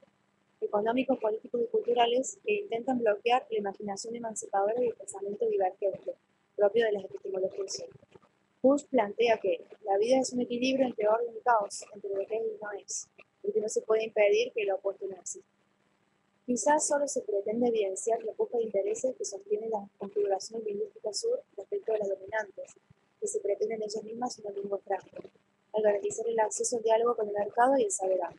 Speaker 7: económicos, políticos y culturales que intentan bloquear la imaginación emancipadora y el pensamiento divergente, propio de las epistemologías sur. Push plantea que la vida es un equilibrio entre orden y caos, entre lo que es y no es, porque no se puede impedir que lo opuesto no exista. Quizás solo se pretende evidenciar la poca de intereses que sostienen las configuraciones lingüísticas sur respecto de las dominantes, que se pretenden ellas mismas una lengua franca, al garantizar el acceso al diálogo con el mercado y el saber amar.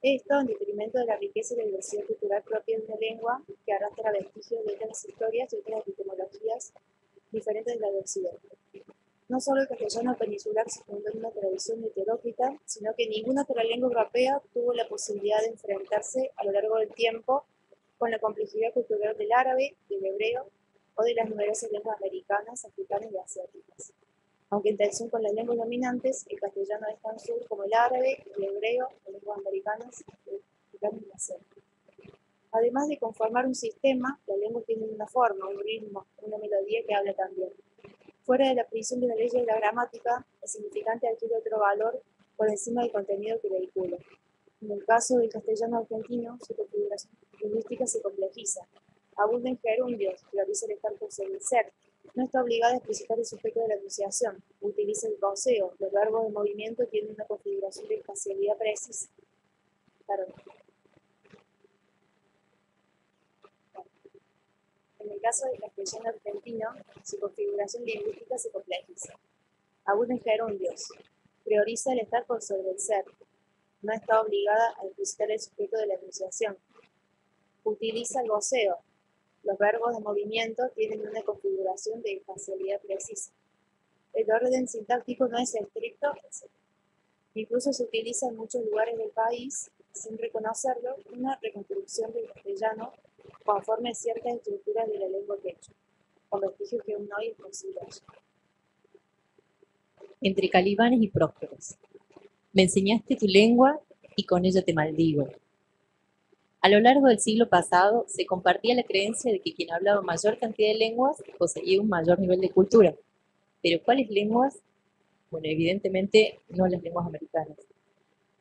Speaker 7: Esto en detrimento de la riqueza y la diversidad cultural propia de una lengua que arrastra vestigios de otras historias y otras epistemologías diferentes de la de Occidente. No solo el castellano peninsular se fundó en una tradición heteróclita, sino que ninguna otra lengua europea tuvo la posibilidad de enfrentarse a lo largo del tiempo con la complejidad cultural del árabe, del hebreo o de las numerosas lenguas americanas, africanas y asiáticas. Aunque en tensión con las lenguas dominantes, el castellano es tan sur como el árabe, el hebreo, las lenguas americanas, africanas y asiáticas. Además de conformar un sistema, la lengua tiene una forma, un ritmo, una melodía que habla también. Fuera de la prisión de la ley de la gramática, el significante adquiere otro valor por encima del contenido que vehicula. En el caso del castellano argentino, su configuración lingüística se complejiza. Abunda en gerundios, prioriza el estar por sobre el ser. No está obligada a explicitar el sujeto de la enunciación. Utiliza el goceo. Los verbos de movimiento tienen una configuración de espacialidad precisa. Perdón. En el caso del castellano argentino, su configuración lingüística se complejiza. Abunda en gerundios. Prioriza el estar por sobre el ser. No está obligada a explicitar el sujeto de la enunciación. Utiliza el goceo. Los verbos de movimiento tienen una configuración de espacialidad precisa. El orden sintáctico no es estricto, etc. Incluso se utiliza en muchos lugares del país, sin reconocerlo, una reconstrucción del castellano conforme a ciertas estructuras de la lengua quechua, con vestigios que aún hoy es posible.
Speaker 8: Entre calibanes y prósperos. Me enseñaste tu lengua y con ella te maldigo. A lo largo del siglo pasado se compartía la creencia de que quien hablaba mayor cantidad de lenguas poseía un mayor nivel de cultura. ¿Pero cuáles lenguas? Bueno, evidentemente no las lenguas americanas.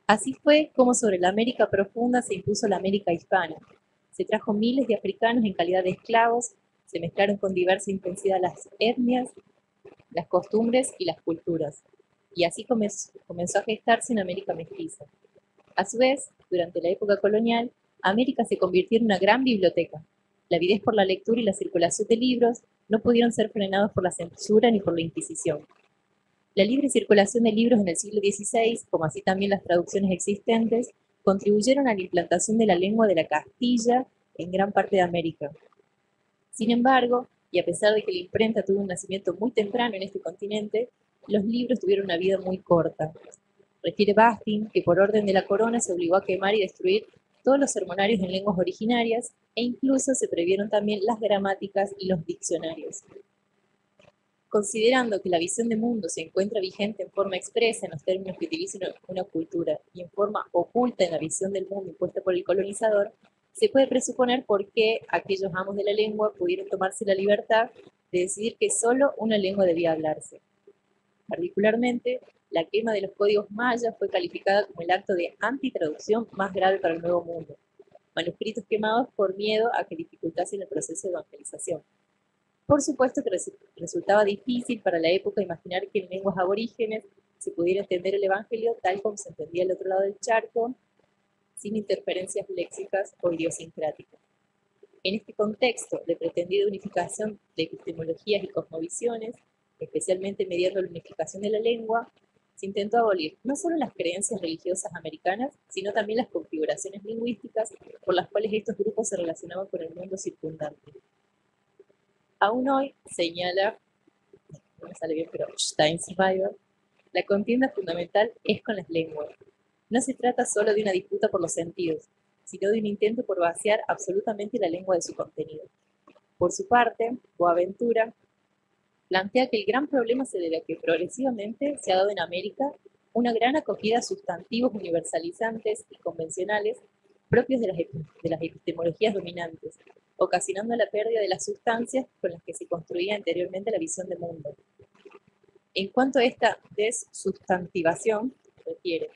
Speaker 8: Así fue como sobre la América profunda se impuso la América hispana. Se trajo miles de africanos en calidad de esclavos, se mezclaron con diversa intensidad las etnias, las costumbres y las culturas. Y así comenzó a gestarse una América mestiza. A su vez, durante la época colonial, América se convirtió en una gran biblioteca. La avidez por la lectura y la circulación de libros no pudieron ser frenados por la censura ni por la Inquisición. La libre circulación de libros en el siglo XVI, como así también las traducciones existentes, contribuyeron a la implantación de la lengua de la Castilla en gran parte de América. Sin embargo, y a pesar de que la imprenta tuvo un nacimiento muy temprano en este continente, los libros tuvieron una vida muy corta. Refiere Bastin que por orden de la corona se obligó a quemar y destruir todos los sermonarios en lenguas originarias e incluso se prohibieron también las gramáticas y los diccionarios. Considerando que la visión de mundo se encuentra vigente en forma expresa en los términos que utiliza una cultura y en forma oculta en la visión del mundo impuesta por el colonizador, se puede presuponer por qué aquellos amos de la lengua pudieron tomarse la libertad de decidir que solo una lengua debía hablarse. Particularmente, la quema de los códigos mayas fue calificada como el acto de antitraducción más grave para el Nuevo Mundo. Manuscritos quemados por miedo a que dificultasen el proceso de evangelización. Por supuesto que resultaba difícil para la época imaginar que en lenguas aborígenes se pudiera entender el Evangelio tal como se entendía al otro lado del charco, sin interferencias léxicas o idiosincráticas. En este contexto de pretendida unificación de epistemologías y cosmovisiones, especialmente mediante la unificación de la lengua, se intentó abolir no solo las creencias religiosas americanas, sino también las configuraciones lingüísticas por las cuales estos grupos se relacionaban con el mundo circundante. Aún hoy, señala, no me sale bien, pero Steinschreiber, la contienda fundamental es con las lenguas. No se trata solo de una disputa por los sentidos, sino de un intento por vaciar absolutamente la lengua de su contenido. Por su parte, Boaventura plantea que el gran problema se debe a que progresivamente se ha dado en América una gran acogida a sustantivos universalizantes y convencionales propios de las epistemologías dominantes, ocasionando la pérdida de las sustancias con las que se construía anteriormente la visión del mundo. En cuanto a esta desustantivación, refiere,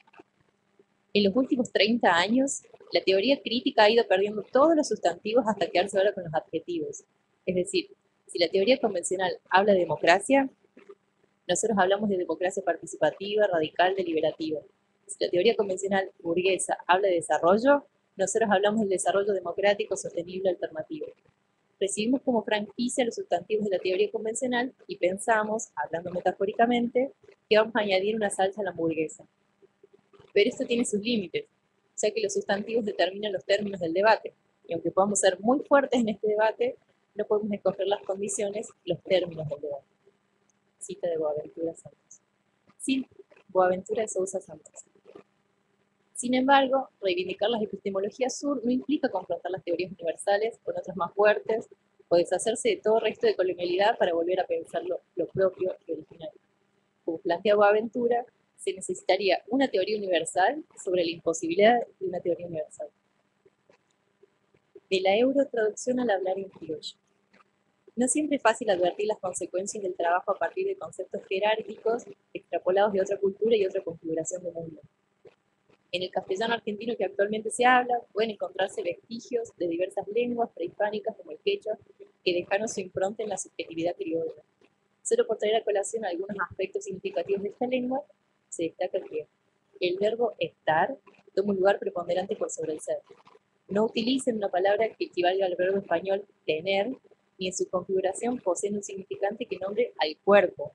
Speaker 8: en los últimos 30 años, la teoría crítica ha ido perdiendo todos los sustantivos hasta quedarse ahora con los adjetivos. Es decir, si la teoría convencional habla de democracia, nosotros hablamos de democracia participativa, radical, deliberativa. Si la teoría convencional burguesa habla de desarrollo, nosotros hablamos del desarrollo democrático, sostenible, alternativo. Recibimos como franquicia los sustantivos de la teoría convencional y pensamos, hablando metafóricamente, que vamos a añadir una salsa a la hamburguesa. Pero esto tiene sus límites, ya que los sustantivos determinan los términos del debate, y aunque podamos ser muy fuertes en este debate, no podemos escoger las condiciones y los términos del debate. Cita de Boaventura Santos. Sí, Boaventura de Sousa Santos. Sin embargo, reivindicar las epistemologías sur no implica confrontar las teorías universales con otras más fuertes o deshacerse de todo resto de colonialidad para volver a pensar lo propio y original. Como plantea Boaventura, se necesitaría una teoría universal sobre la imposibilidad de una teoría universal. De la eurotraducción al hablar en criollo. No siempre es fácil advertir las consecuencias del trabajo a partir de conceptos jerárquicos extrapolados de otra cultura y otra configuración de mundo. En el castellano argentino que actualmente se habla, pueden encontrarse vestigios de diversas lenguas prehispánicas como el quechua, que dejaron su impronta en la subjetividad criolla. Solo por traer a colación algunos aspectos significativos de esta lengua, se destaca que el verbo estar toma un lugar preponderante por sobre el ser. No utilicen una palabra que equivalga al verbo español tener, ni en su configuración poseen un significante que nombre al cuerpo.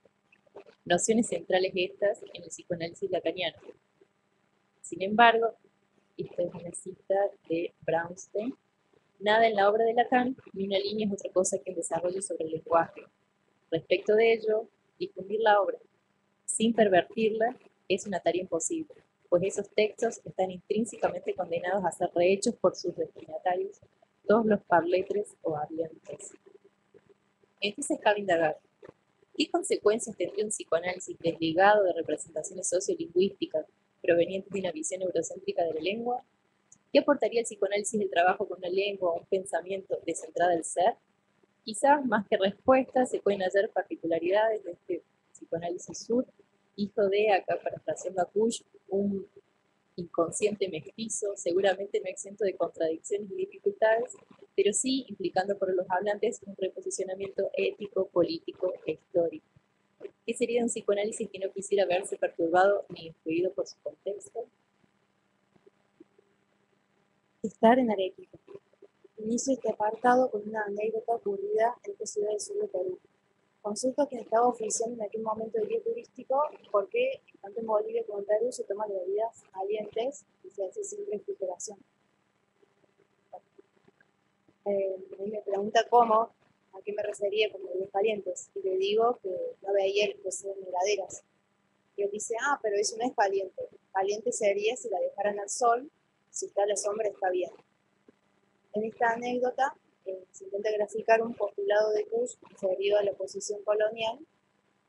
Speaker 8: Nociones centrales estas en el psicoanálisis lacaniano. Sin embargo, esta es una cita de Brownstein, nada en la obra de Lacan ni una línea es otra cosa que un desarrollo sobre el lenguaje. Respecto de ello, difundir la obra sin pervertirla es una tarea imposible, pues esos textos están intrínsecamente condenados a ser rehechos por sus destinatarios, todos los parletres o habientes. Entonces cabe indagar, ¿qué consecuencias tendría un psicoanálisis desligado de representaciones sociolingüísticas provenientes de una visión eurocéntrica de la lengua? ¿Qué aportaría el psicoanálisis del trabajo con una lengua o un pensamiento descentrado del ser? Quizás más que respuestas se pueden hallar particularidades de este psicoanálisis sur, hijo de, acá parafraseando a Kusch, un inconsciente mestizo, seguramente no exento de contradicciones y dificultades, pero sí implicando por los hablantes un reposicionamiento ético, político e histórico. ¿Qué sería un psicoanálisis que no quisiera verse perturbado ni influido por su contexto?
Speaker 7: Estar en Arequipa. Inicio este apartado con una anécdota ocurrida en esta ciudad del sur de Perú. Consulto a quien estaba oficiando en aquel momento de guía turístico por qué tanto en Bolivia como en Perú se toman bebidas calientes y se hace sin refrigeración. Me pregunta cómo, a qué me refería con bebidas calientes, y le digo que no veía el proceso de heladeras. Y él dice, pero eso no es caliente. Caliente sería si la dejaran al sol, si está a la sombra está bien. En esta anécdota se intenta graficar un postulado de Kusch referido a la oposición colonial,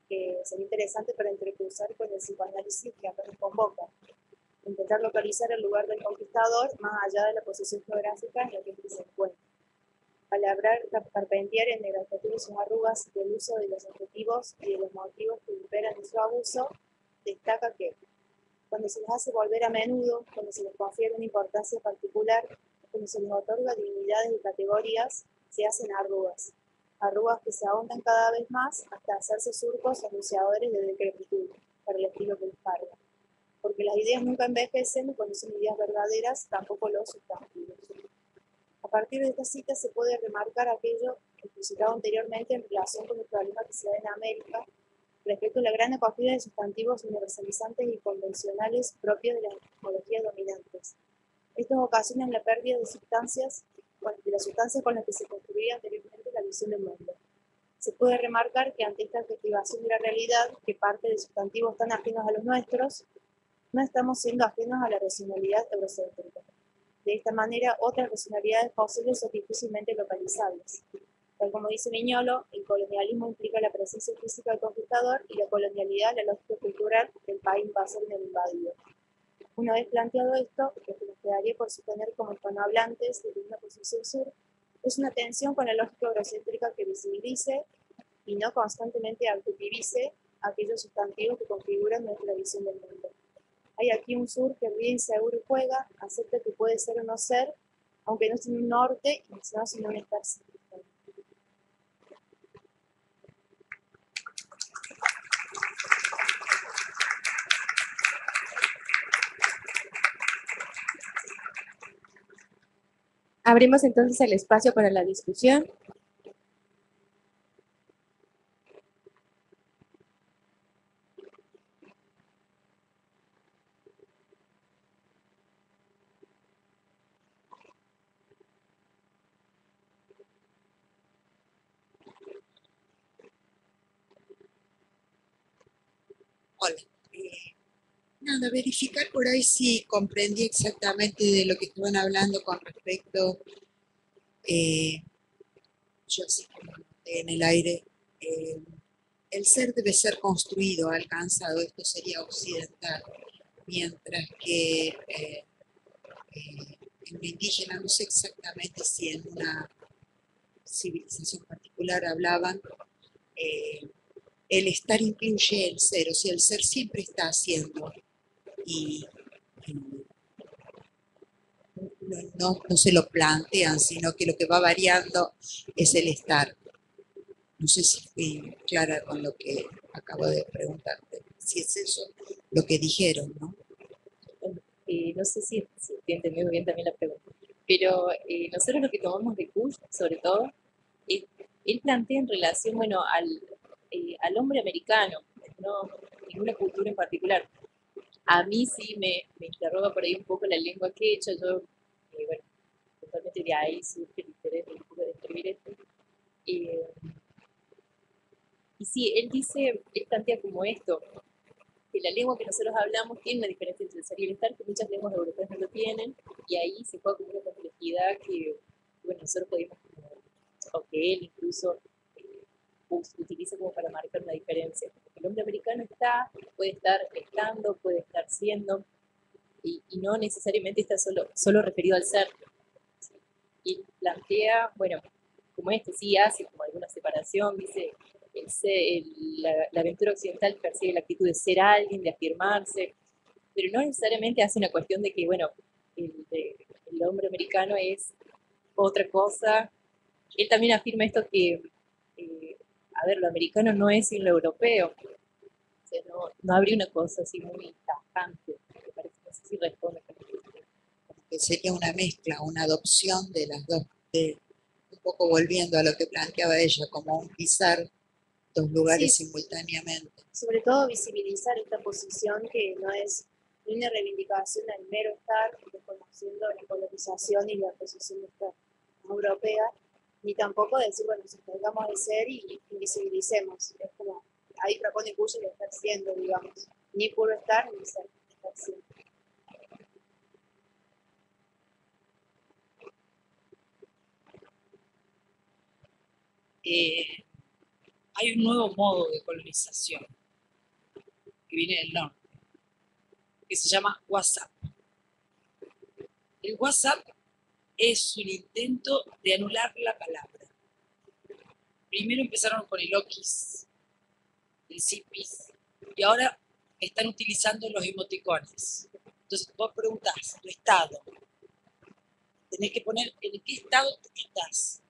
Speaker 7: que sería interesante para entrecruzar con el psicoanálisis que acá nos convoca. Intentar localizar el lugar del conquistador más allá de la posición geográfica en la que se encuentra. Palabrar Carpentier en el adjetivo y sus arrugas del uso de los objetivos y de los motivos que imperan en su abuso, destaca que cuando se les hace volver a menudo, cuando se les confiere una importancia particular, cuando se les otorga dignidades y categorías, se hacen arrugas. Arrugas que se ahondan cada vez más hasta hacerse surcos anunciadores de decrepitud, para el estilo que les carga. Porque las ideas nunca envejecen y cuando son ideas verdaderas, tampoco los sustantivos. A partir de esta cita se puede remarcar aquello que explicaba anteriormente en relación con el problema que se da en América respecto a la gran acogida de sustantivos universalizantes y convencionales propios de las etimologías dominantes. Estos ocasionan la pérdida de las sustancias con las que se construía anteriormente la visión del mundo. Se puede remarcar que ante esta adjetivación de la realidad, que parte de sustantivos tan ajenos a los nuestros, no estamos siendo ajenos a la racionalidad eurocéntrica. De esta manera, otras racionalidades posibles son difícilmente localizables. Tal como dice Miñolo, el colonialismo implica la presencia física del conquistador y la colonialidad, la lógica cultural del país invasor en el invadido. Una vez planteado esto, lo que nos quedaría por sostener como hispanohablantes desde una posición sur es una tensión con la lógica eurocéntrica que visibilice y no constantemente adjetivice aquellos sustantivos que configuran nuestra visión del mundo. Hay aquí un sur que ríe inseguro y juega, acepta que puede ser o no ser, aunque no sin un norte y no sin un estar simple.
Speaker 1: Abrimos entonces el espacio para la discusión.
Speaker 5: Hola. Nada, verificar por ahí si comprendí exactamente de lo que estaban hablando con respecto, yo así como noté en el aire, el ser debe ser construido, alcanzado, esto sería occidental, mientras que en lo indígena, no sé exactamente si en una civilización particular hablaban, el estar incluye el ser, o sea, el ser siempre está haciendo y no se lo plantean, sino que lo que va variando es el estar. No sé si fui clara con lo que acabo de preguntarte, si es eso lo que dijeron, ¿no?
Speaker 8: No sé si te entendí bien también la pregunta, pero nosotros lo que tomamos de Kush, sobre todo, él plantea en relación, bueno, al hombre americano, no ninguna cultura en particular. A mí sí me interroga por ahí un poco la lengua quechua, yo, bueno, totalmente de ahí surge el interés de un poco de escribir esto. Y sí, él plantea como esto, que la lengua que nosotros hablamos tiene una diferencia entre el ser y el estar, que muchas lenguas europeas no lo tienen, y ahí se juega como una complejidad que, bueno, nosotros podemos, o que él incluso utiliza como para marcar una diferencia. El hombre americano puede estar estando, puede estar siendo, y no necesariamente está solo referido al ser. Y plantea, bueno, como sí hace como alguna separación, dice, la aventura occidental persigue la actitud de ser alguien, de afirmarse, pero no necesariamente hace una cuestión de que, bueno, el hombre americano es otra cosa. Él también afirma esto que, a ver, lo americano no es sin lo europeo. O sea, no habría una cosa así muy tajante. Me parece, no sé si responde.
Speaker 5: Que sería una mezcla, una adopción de las dos, un poco volviendo a lo que planteaba ella, como un pisar dos lugares
Speaker 7: Sí,
Speaker 5: simultáneamente.
Speaker 7: sobre todo visibilizar esta posición que no es ni una reivindicación al mero estar, reconociendo la colonización y la posición de esta europea, ni tampoco decir, bueno, nos salgamos de ser y visibilicemos. Es como, ahí propone Cuyo el estar siendo, digamos, ni puro estar ni ser, estar siendo.
Speaker 9: Hay un nuevo modo de colonización que viene del norte, que se llama WhatsApp. El WhatsApp es un intento de anular la palabra. Primero empezaron con el okis, el zipis, y ahora están utilizando los emoticones. Entonces vos preguntás, tu estado, tenés que poner en qué estado estás,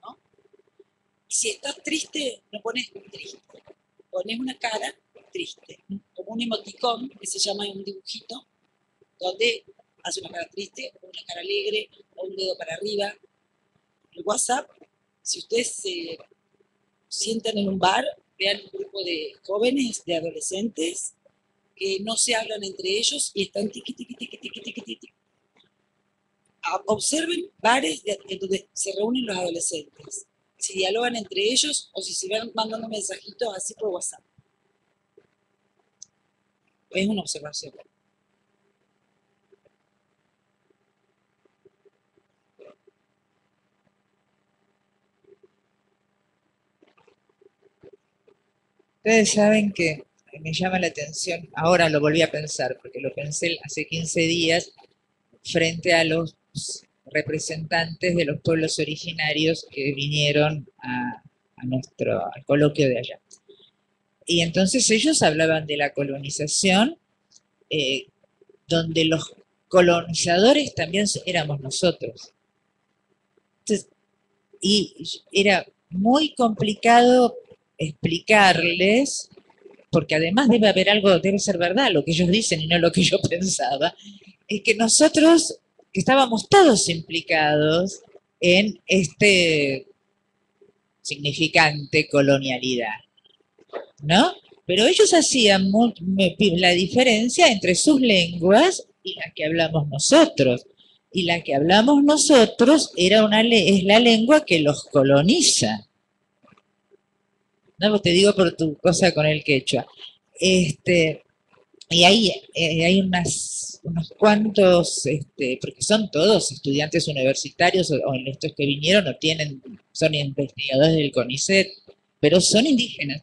Speaker 9: ¿no? Si estás triste, no pones triste, pones una cara triste, como un emoticón que se llama un dibujito, donde hace una cara triste, o una cara alegre, o un dedo para arriba. El WhatsApp, si ustedes se sientan en un bar, vean un grupo de jóvenes, de adolescentes, que no se hablan entre ellos y están tiqui, tiqui, tiqui, tiqui, tiqui, tiqui. Observen bares en donde se reúnen los adolescentes, si dialogan entre ellos o si se van mandando mensajitos así por WhatsApp. Es una observación.
Speaker 4: Ustedes saben que me llama la atención, ahora lo volví a pensar, porque lo pensé hace 15 días, frente a los representantes de los pueblos originarios que vinieron al coloquio de allá. Y entonces ellos hablaban de la colonización, donde los colonizadores también éramos nosotros. Entonces, y era muy complicado explicarles, porque además debe haber algo, debe ser verdad lo que ellos dicen y no lo que yo pensaba, es que nosotros, que estábamos todos implicados en este significante colonialidad, ¿no? Pero ellos hacían la diferencia entre sus lenguas y la que hablamos nosotros. Y la que hablamos nosotros es la lengua que los coloniza. No, te digo por tu cosa con el quechua. Y hay unos cuantos, porque son todos estudiantes universitarios, o estos que vinieron son investigadores del CONICET, pero son indígenas.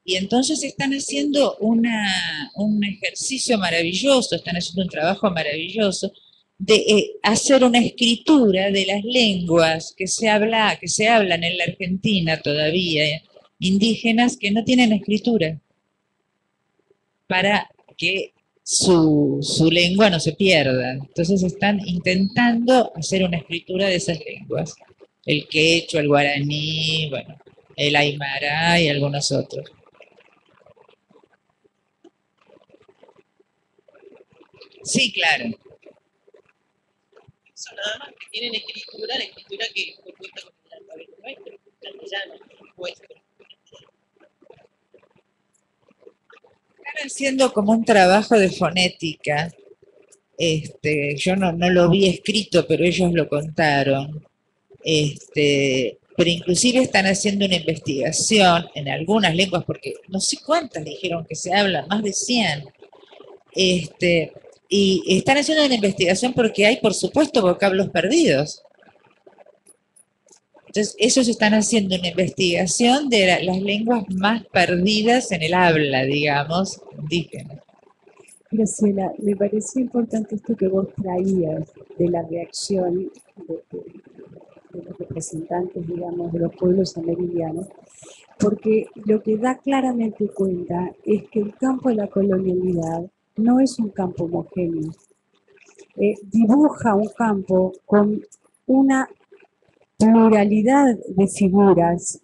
Speaker 4: Y entonces están haciendo un ejercicio maravilloso, están haciendo un trabajo maravilloso, de hacer una escritura de las lenguas que se hablan en la Argentina todavía, indígenas que no tienen escritura, para que su lengua no se pierda. Entonces están intentando hacer una escritura de esas lenguas. El quechua, el guaraní, bueno, el aymara y algunos otros. Sí, claro.
Speaker 10: Son nada más que tienen escritura, la escritura que fue puesta con el alfabeto nuestro, castellano, nuestro.
Speaker 4: Están haciendo como un trabajo de fonética. Yo no lo vi escrito, pero ellos lo contaron. Pero inclusive están haciendo una investigación en algunas lenguas, porque no sé cuántas dijeron que se hablan, más de 100. Y están haciendo una investigación porque hay, por supuesto, vocablos perdidos. Entonces, ellos están haciendo una investigación de las lenguas más perdidas en el habla, digamos, indígena.
Speaker 2: Graciela, me pareció importante esto que vos traías de la reacción de los representantes, digamos, de los pueblos amerindianos, porque lo que da claramente cuenta es que el campo de la colonialidad no es un campo homogéneo. Dibuja un campo con una pluralidad de figuras.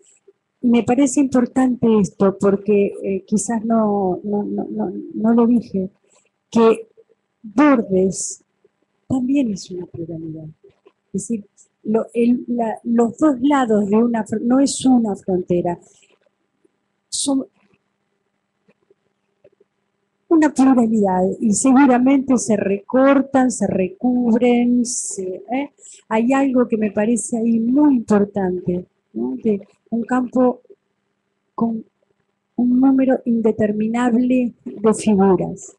Speaker 2: Y me parece importante esto porque quizás no lo dije, que Bordes también es una pluralidad. Es decir, los dos lados de no es una frontera, son una pluralidad y seguramente se recortan, se recubren, hay algo que me parece ahí muy importante, ¿no? De un campo con un número indeterminable de figuras.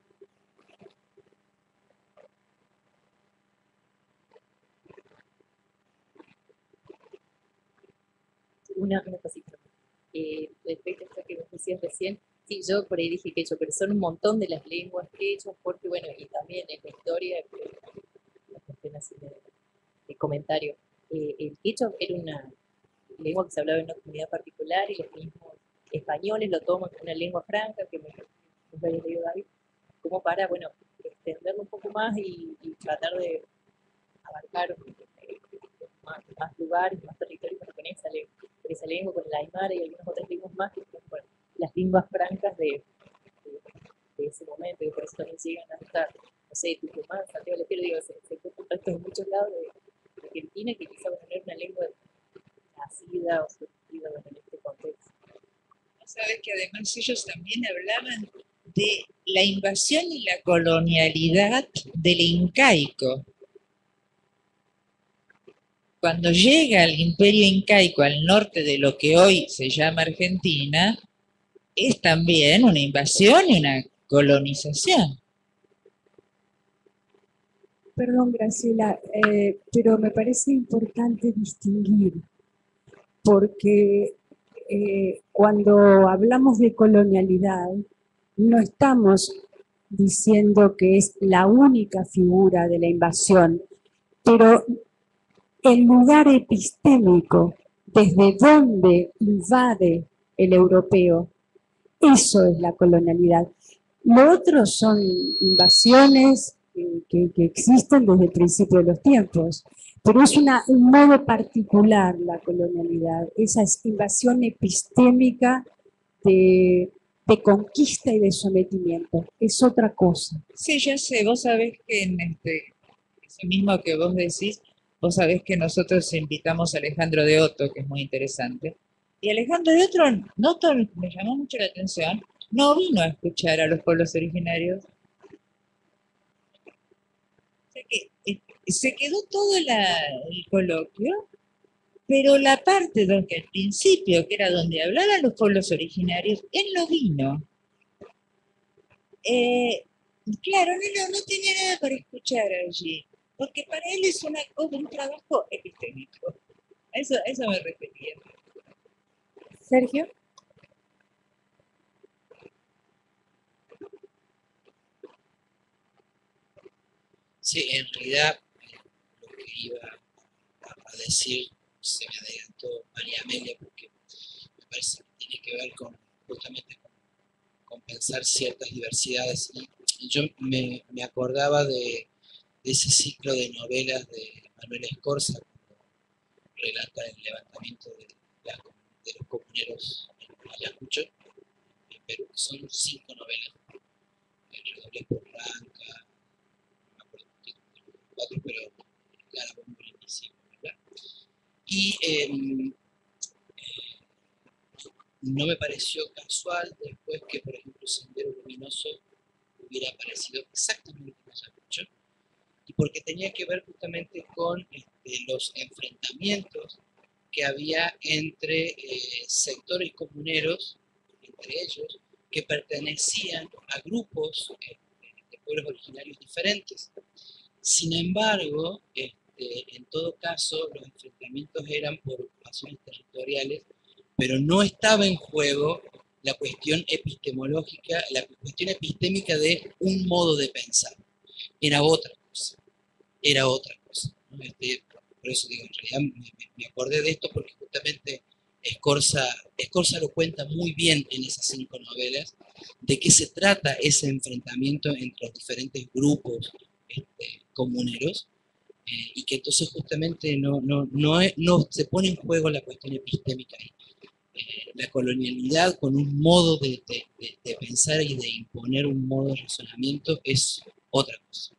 Speaker 8: Una cosita. Respecto a esto que vos decías recién, sí, yo por ahí dije quechua, pero son un montón de las lenguas quechuas, porque bueno, y también en la historia, la cuestión así de comentario, el quechua era una lengua que se hablaba en una comunidad particular y los mismos españoles lo toman como una lengua franca, que me había leído David, como para, bueno, extenderlo un poco más y tratar de abarcar más lugares, más territorios con esa lengua, con el aymara y algunas otras lenguas más, que son bueno, las lenguas francas de ese momento, y por eso también llegan hasta, no sé, Tucumán, Santiago del Estero, digo, se encuentran restos de muchos lados de Argentina que quizás van a tener una lengua nacida o surgida en este contexto.
Speaker 4: Sabes que además ellos también hablaban de la invasión y la colonialidad del incaico. Cuando llega el imperio incaico al norte de lo que hoy se llama Argentina, es también una invasión y una colonización.
Speaker 2: Perdón, Graciela, pero me parece importante distinguir, porque cuando hablamos de colonialidad, no estamos diciendo que es la única figura de la invasión, pero el lugar epistémico desde donde invade el europeo, eso es la colonialidad. Lo otro son invasiones que existen desde el principio de los tiempos, pero es un modo particular la colonialidad, esa es invasión epistémica de conquista y de sometimiento, es otra cosa.
Speaker 4: Sí, ya sé, vos sabés que en eso mismo que vos decís, vos sabés que nosotros invitamos a Alejandro de Otto, que es muy interesante, y Alejandro de Otto me llamó mucho la atención, no vino a escuchar a los pueblos originarios. O sea que se quedó todo el coloquio, pero la parte donde al principio, que era donde hablaban los pueblos originarios, él no vino. Claro, no tenía nada para escuchar allí, porque para él es un trabajo epistémico. A eso me refería.
Speaker 1: Sergio.
Speaker 6: Sí, en realidad decir, se me adelantó María Amelia, porque me parece que tiene que ver con justamente con pensar ciertas diversidades. Y yo me acordaba de ese ciclo de novelas de Manuel Escorza, cuando relata el levantamiento de los comuneros en Ayacucho, en Perú, que son 5 novelas, Redobles por Blanca, no me acuerdo el título de los 4, pero Clara Bombo Invisible, ¿verdad? Y no me pareció casual después que, por ejemplo, Sendero Luminoso hubiera aparecido exactamente en Ayacucho, y porque tenía que ver justamente con los enfrentamientos que había entre sectores comuneros, entre ellos, que pertenecían a grupos de pueblos originarios diferentes. Sin embargo, en todo caso, los enfrentamientos eran por ocupaciones territoriales, pero no estaba en juego la cuestión epistemológica, la cuestión epistémica de un modo de pensar. Era otra cosa, era otra cosa, ¿no? Por eso digo, en realidad me acordé de esto porque justamente Escorza lo cuenta muy bien en esas 5 novelas, de qué se trata ese enfrentamiento entre los diferentes grupos comuneros, y que entonces justamente no se pone en juego la cuestión epistémica ahí. La colonialidad con un modo de pensar y de imponer un modo de razonamiento es otra cosa.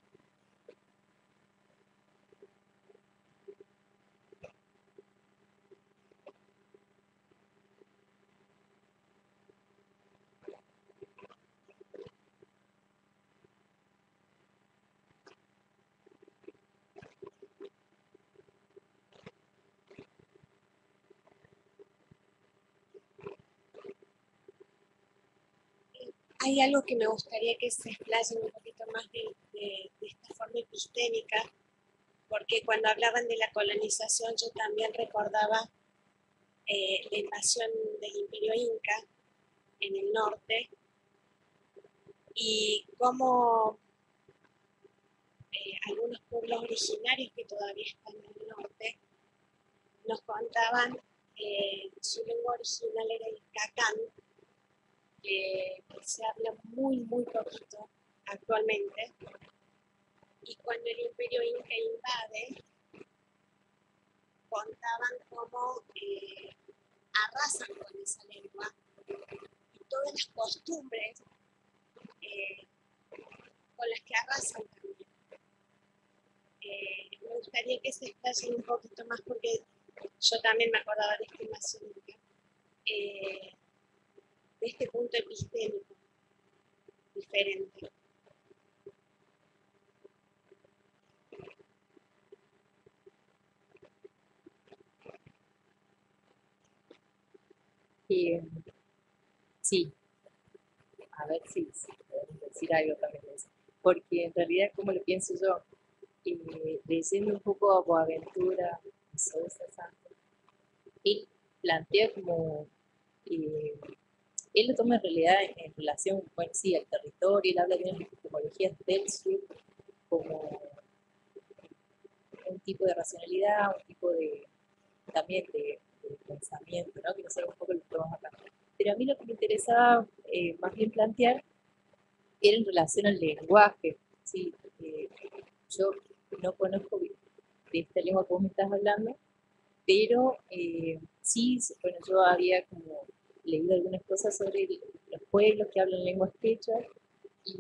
Speaker 11: Hay algo que me gustaría que se explayen un poquito más de esta forma epistémica, porque cuando hablaban de la colonización yo también recordaba la invasión del Imperio Inca en el norte y cómo algunos pueblos originarios que todavía están en el norte nos contaban su lengua original era el cacán, que se habla muy poquito actualmente, y cuando el Imperio Inca invade, contaban cómo arrasan con esa lengua y todas las costumbres con las que arrasan también. Me gustaría que se explayen un poquito más porque yo también me acordaba de esta invasión inca, de este punto epistémico diferente.
Speaker 8: Sí, a ver si podemos decir algo también de eso. Porque en realidad, como lo pienso yo, leyendo un poco a Boaventura y Sousa Santos, él plantea como, él lo toma en realidad en relación, bueno, sí, al territorio, él habla de las epistemologías del sur como un tipo de racionalidad, un tipo de, también de pensamiento, ¿no? Que nosotros un poco lo tomamos acá. Pero a mí lo que me interesaba más bien plantear era en relación al lenguaje, ¿sí? Yo no conozco de esta lengua que vos me estás hablando, pero sí, bueno, yo había como leído algunas cosas sobre los pueblos que hablan lenguas quechua, y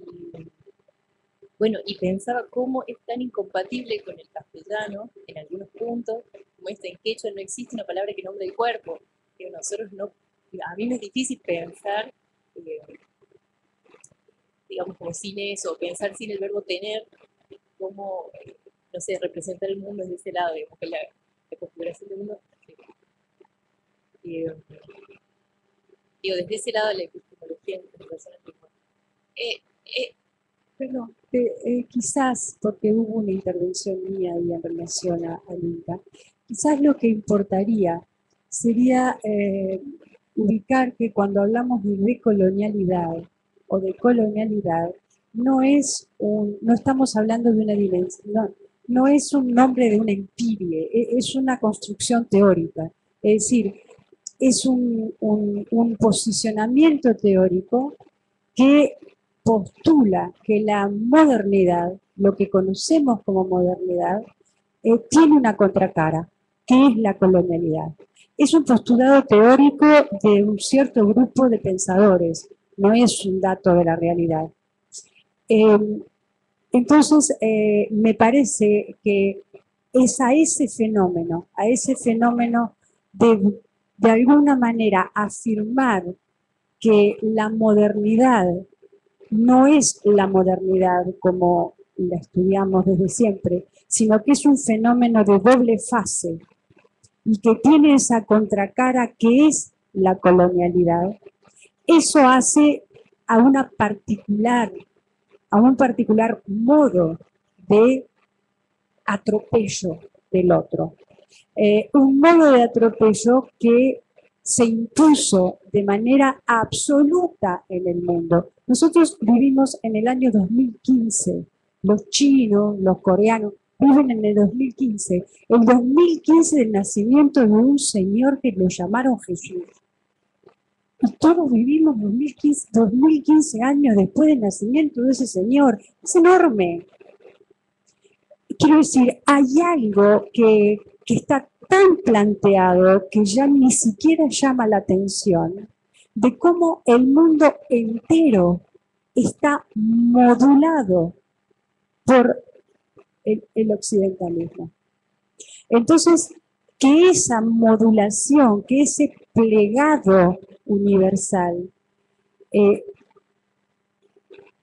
Speaker 8: bueno, y pensaba cómo es tan incompatible con el castellano en algunos puntos, como en quechua no existe una palabra que nombre el cuerpo, que nosotros no, a mí me es difícil pensar, digamos, como sin eso, pensar sin el verbo tener, cómo, no sé, representar el mundo desde ese lado, digamos, que la configuración del mundo. Digo, desde ese lado la epistemología en relación al lenguaje.
Speaker 2: Perdón, quizás, porque hubo una intervención mía ahí en relación al Inca, quizás lo que importaría sería ubicar que cuando hablamos de decolonialidad o de colonialidad, no estamos hablando de una dimensión, no es un nombre de una empirie, es una construcción teórica. Es decir, es un posicionamiento teórico que postula que la modernidad, lo que conocemos como modernidad, tiene una contracara, que es la colonialidad. Es un postulado teórico de un cierto grupo de pensadores, no es un dato de la realidad. Entonces, me parece que es a ese fenómeno de alguna manera afirmar que la modernidad no es la modernidad como la estudiamos desde siempre, sino que es un fenómeno de doble fase y que tiene esa contracara que es la colonialidad. Eso hace a un particular modo de atropello del otro. Un modo de atropello que se impuso de manera absoluta en el mundo. Nosotros vivimos en el año 2015, los chinos, los coreanos, viven en el 2015. El 2015 del nacimiento de un señor que lo llamaron Jesús. Y todos vivimos 2015 años después del nacimiento de ese señor. Es enorme. Quiero decir, hay algo que está tan planteado que ya ni siquiera llama la atención de cómo el mundo entero está modulado por el occidentalismo. Entonces, que esa modulación, que ese plegado universal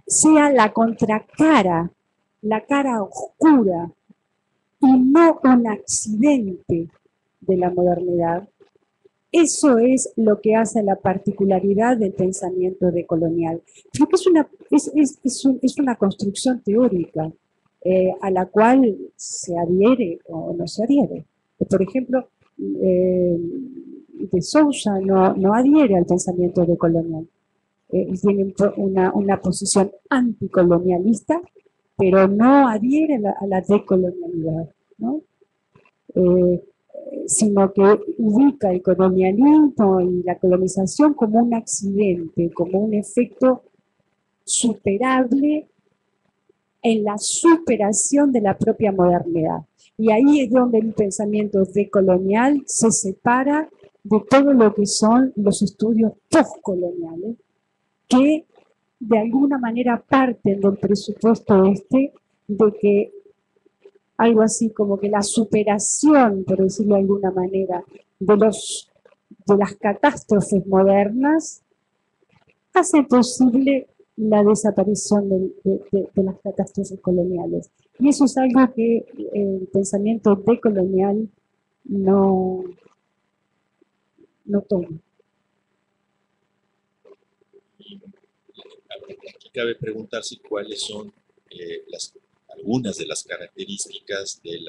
Speaker 2: sea la contracara, la cara oscura y no un accidente de la modernidad, eso es lo que hace la particularidad del pensamiento decolonial. Creo que es una construcción teórica a la cual se adhiere o no se adhiere. Por ejemplo, de Sousa no adhiere al pensamiento decolonial. Tiene una posición anticolonialista, pero no adhiere a la decolonialidad, ¿no? Sino que ubica el colonialismo y la colonización como un accidente, como un efecto superable en la superación de la propia modernidad. Y ahí es donde el pensamiento decolonial se separa de todo lo que son los estudios postcoloniales, que de alguna manera parten del presupuesto de que algo así como que la superación, por decirlo de alguna manera, de las catástrofes modernas hace posible la desaparición de las catástrofes coloniales. Y eso es algo que el pensamiento decolonial no toma.
Speaker 3: Aquí cabe preguntarse cuáles son algunas de las características de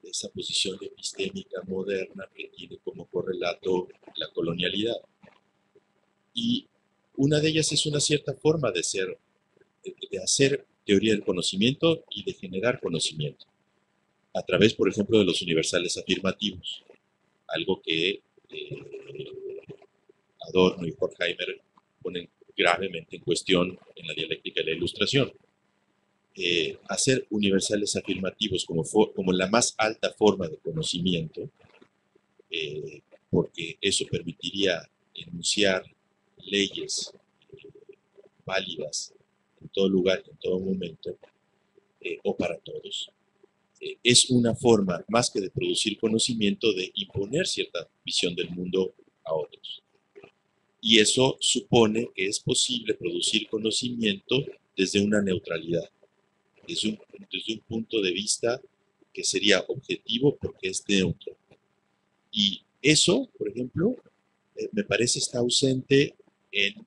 Speaker 3: esa posición epistémica moderna que tiene como correlato la colonialidad. Y una de ellas es una cierta forma de hacer teoría del conocimiento y de generar conocimiento, a través, por ejemplo, de los universales afirmativos, algo que Adorno y Horkheimer ponen gravemente en cuestión en la dialéctica de la ilustración. Hacer universales afirmativos como la más alta forma de conocimiento, porque eso permitiría enunciar leyes válidas en todo lugar, en todo momento, o para todos, es una forma, más que de producir conocimiento, de imponer cierta visión del mundo a otros. Y eso supone que es posible producir conocimiento desde una neutralidad, desde un punto de vista que sería objetivo porque es neutro. Y eso, por ejemplo, me parece está ausente en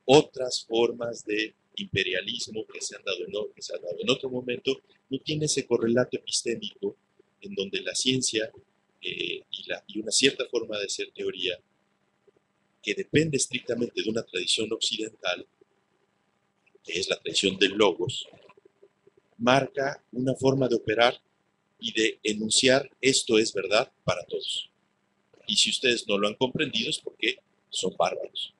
Speaker 3: otras formas de imperialismo que se han dado en otro momento. No tiene ese correlato epistémico en donde la ciencia y una cierta forma de hacer teoría que depende estrictamente de una tradición occidental, que es la tradición del logos, marca una forma de operar y de enunciar esto es verdad para todos. Y si ustedes no lo han comprendido es porque son bárbaros.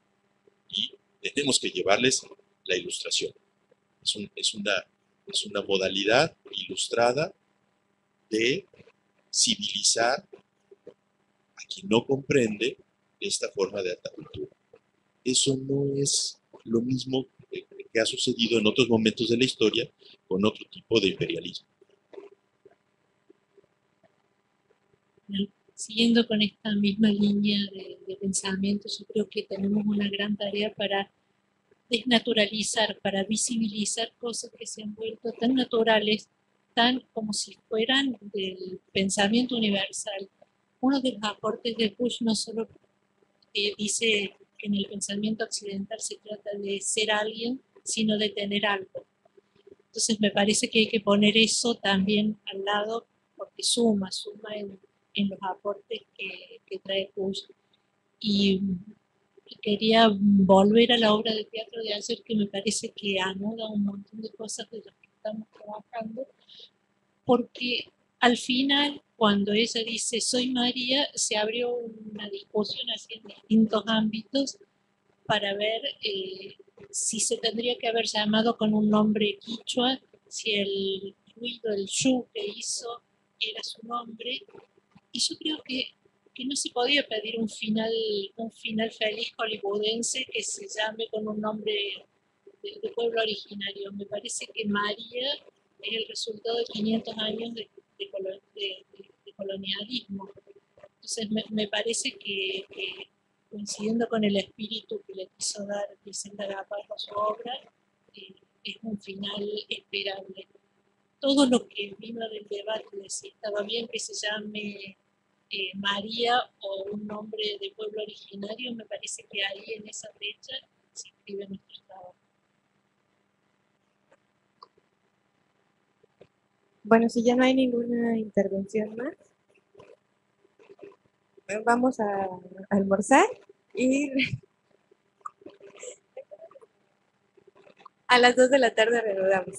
Speaker 3: Y tenemos que llevarles la ilustración. Es una modalidad ilustrada de civilizar a quien no comprende esta forma de alta cultura. Eso no es lo mismo que ha sucedido en otros momentos de la historia con otro tipo de imperialismo.
Speaker 12: Siguiendo con esta misma línea de pensamiento, yo creo que tenemos una gran tarea para desnaturalizar, para visibilizar cosas que se han vuelto tan naturales, tan como si fueran del pensamiento universal. Uno de los aportes de Bush no solo dice que en el pensamiento occidental se trata de ser alguien, sino de tener algo. Entonces me parece que hay que poner eso también al lado, porque suma en los aportes que trae Bush. Y quería volver a la obra de teatro de ayer, que me parece que anoda un montón de cosas de las que estamos trabajando, porque al final, cuando ella dice soy María, se abrió una discusión así en distintos ámbitos para ver si se tendría que haber llamado con un nombre quichua, si el ruido, el yu que hizo era su nombre, y yo creo que no se podía pedir un final feliz hollywoodense que se llame con un nombre de pueblo originario. Me parece que María es el resultado de 500 años de colonialismo. Entonces me parece que coincidiendo con el espíritu que le quiso dar Vicenta Gaparro a su obra, es un final esperable. Todo lo que vino del debate de si estaba bien que se llame María o un nombre de pueblo originario, me parece que ahí en esa fecha se escribe nuestro trabajo.
Speaker 1: Bueno, si ya no hay ninguna intervención más, vamos a almorzar y a las 2 de la tarde reanudamos.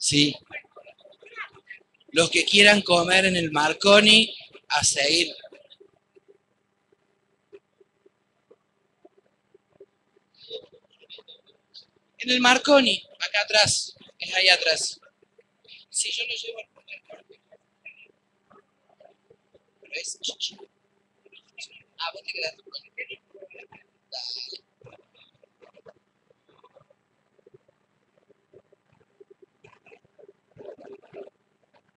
Speaker 13: Sí. Los que quieran comer en el Marconi, a seguir. En el Marconi, acá atrás, es ahí atrás. Sí, yo lo llevo al corte. Pero es... Ah, vos te quedaste. Dale.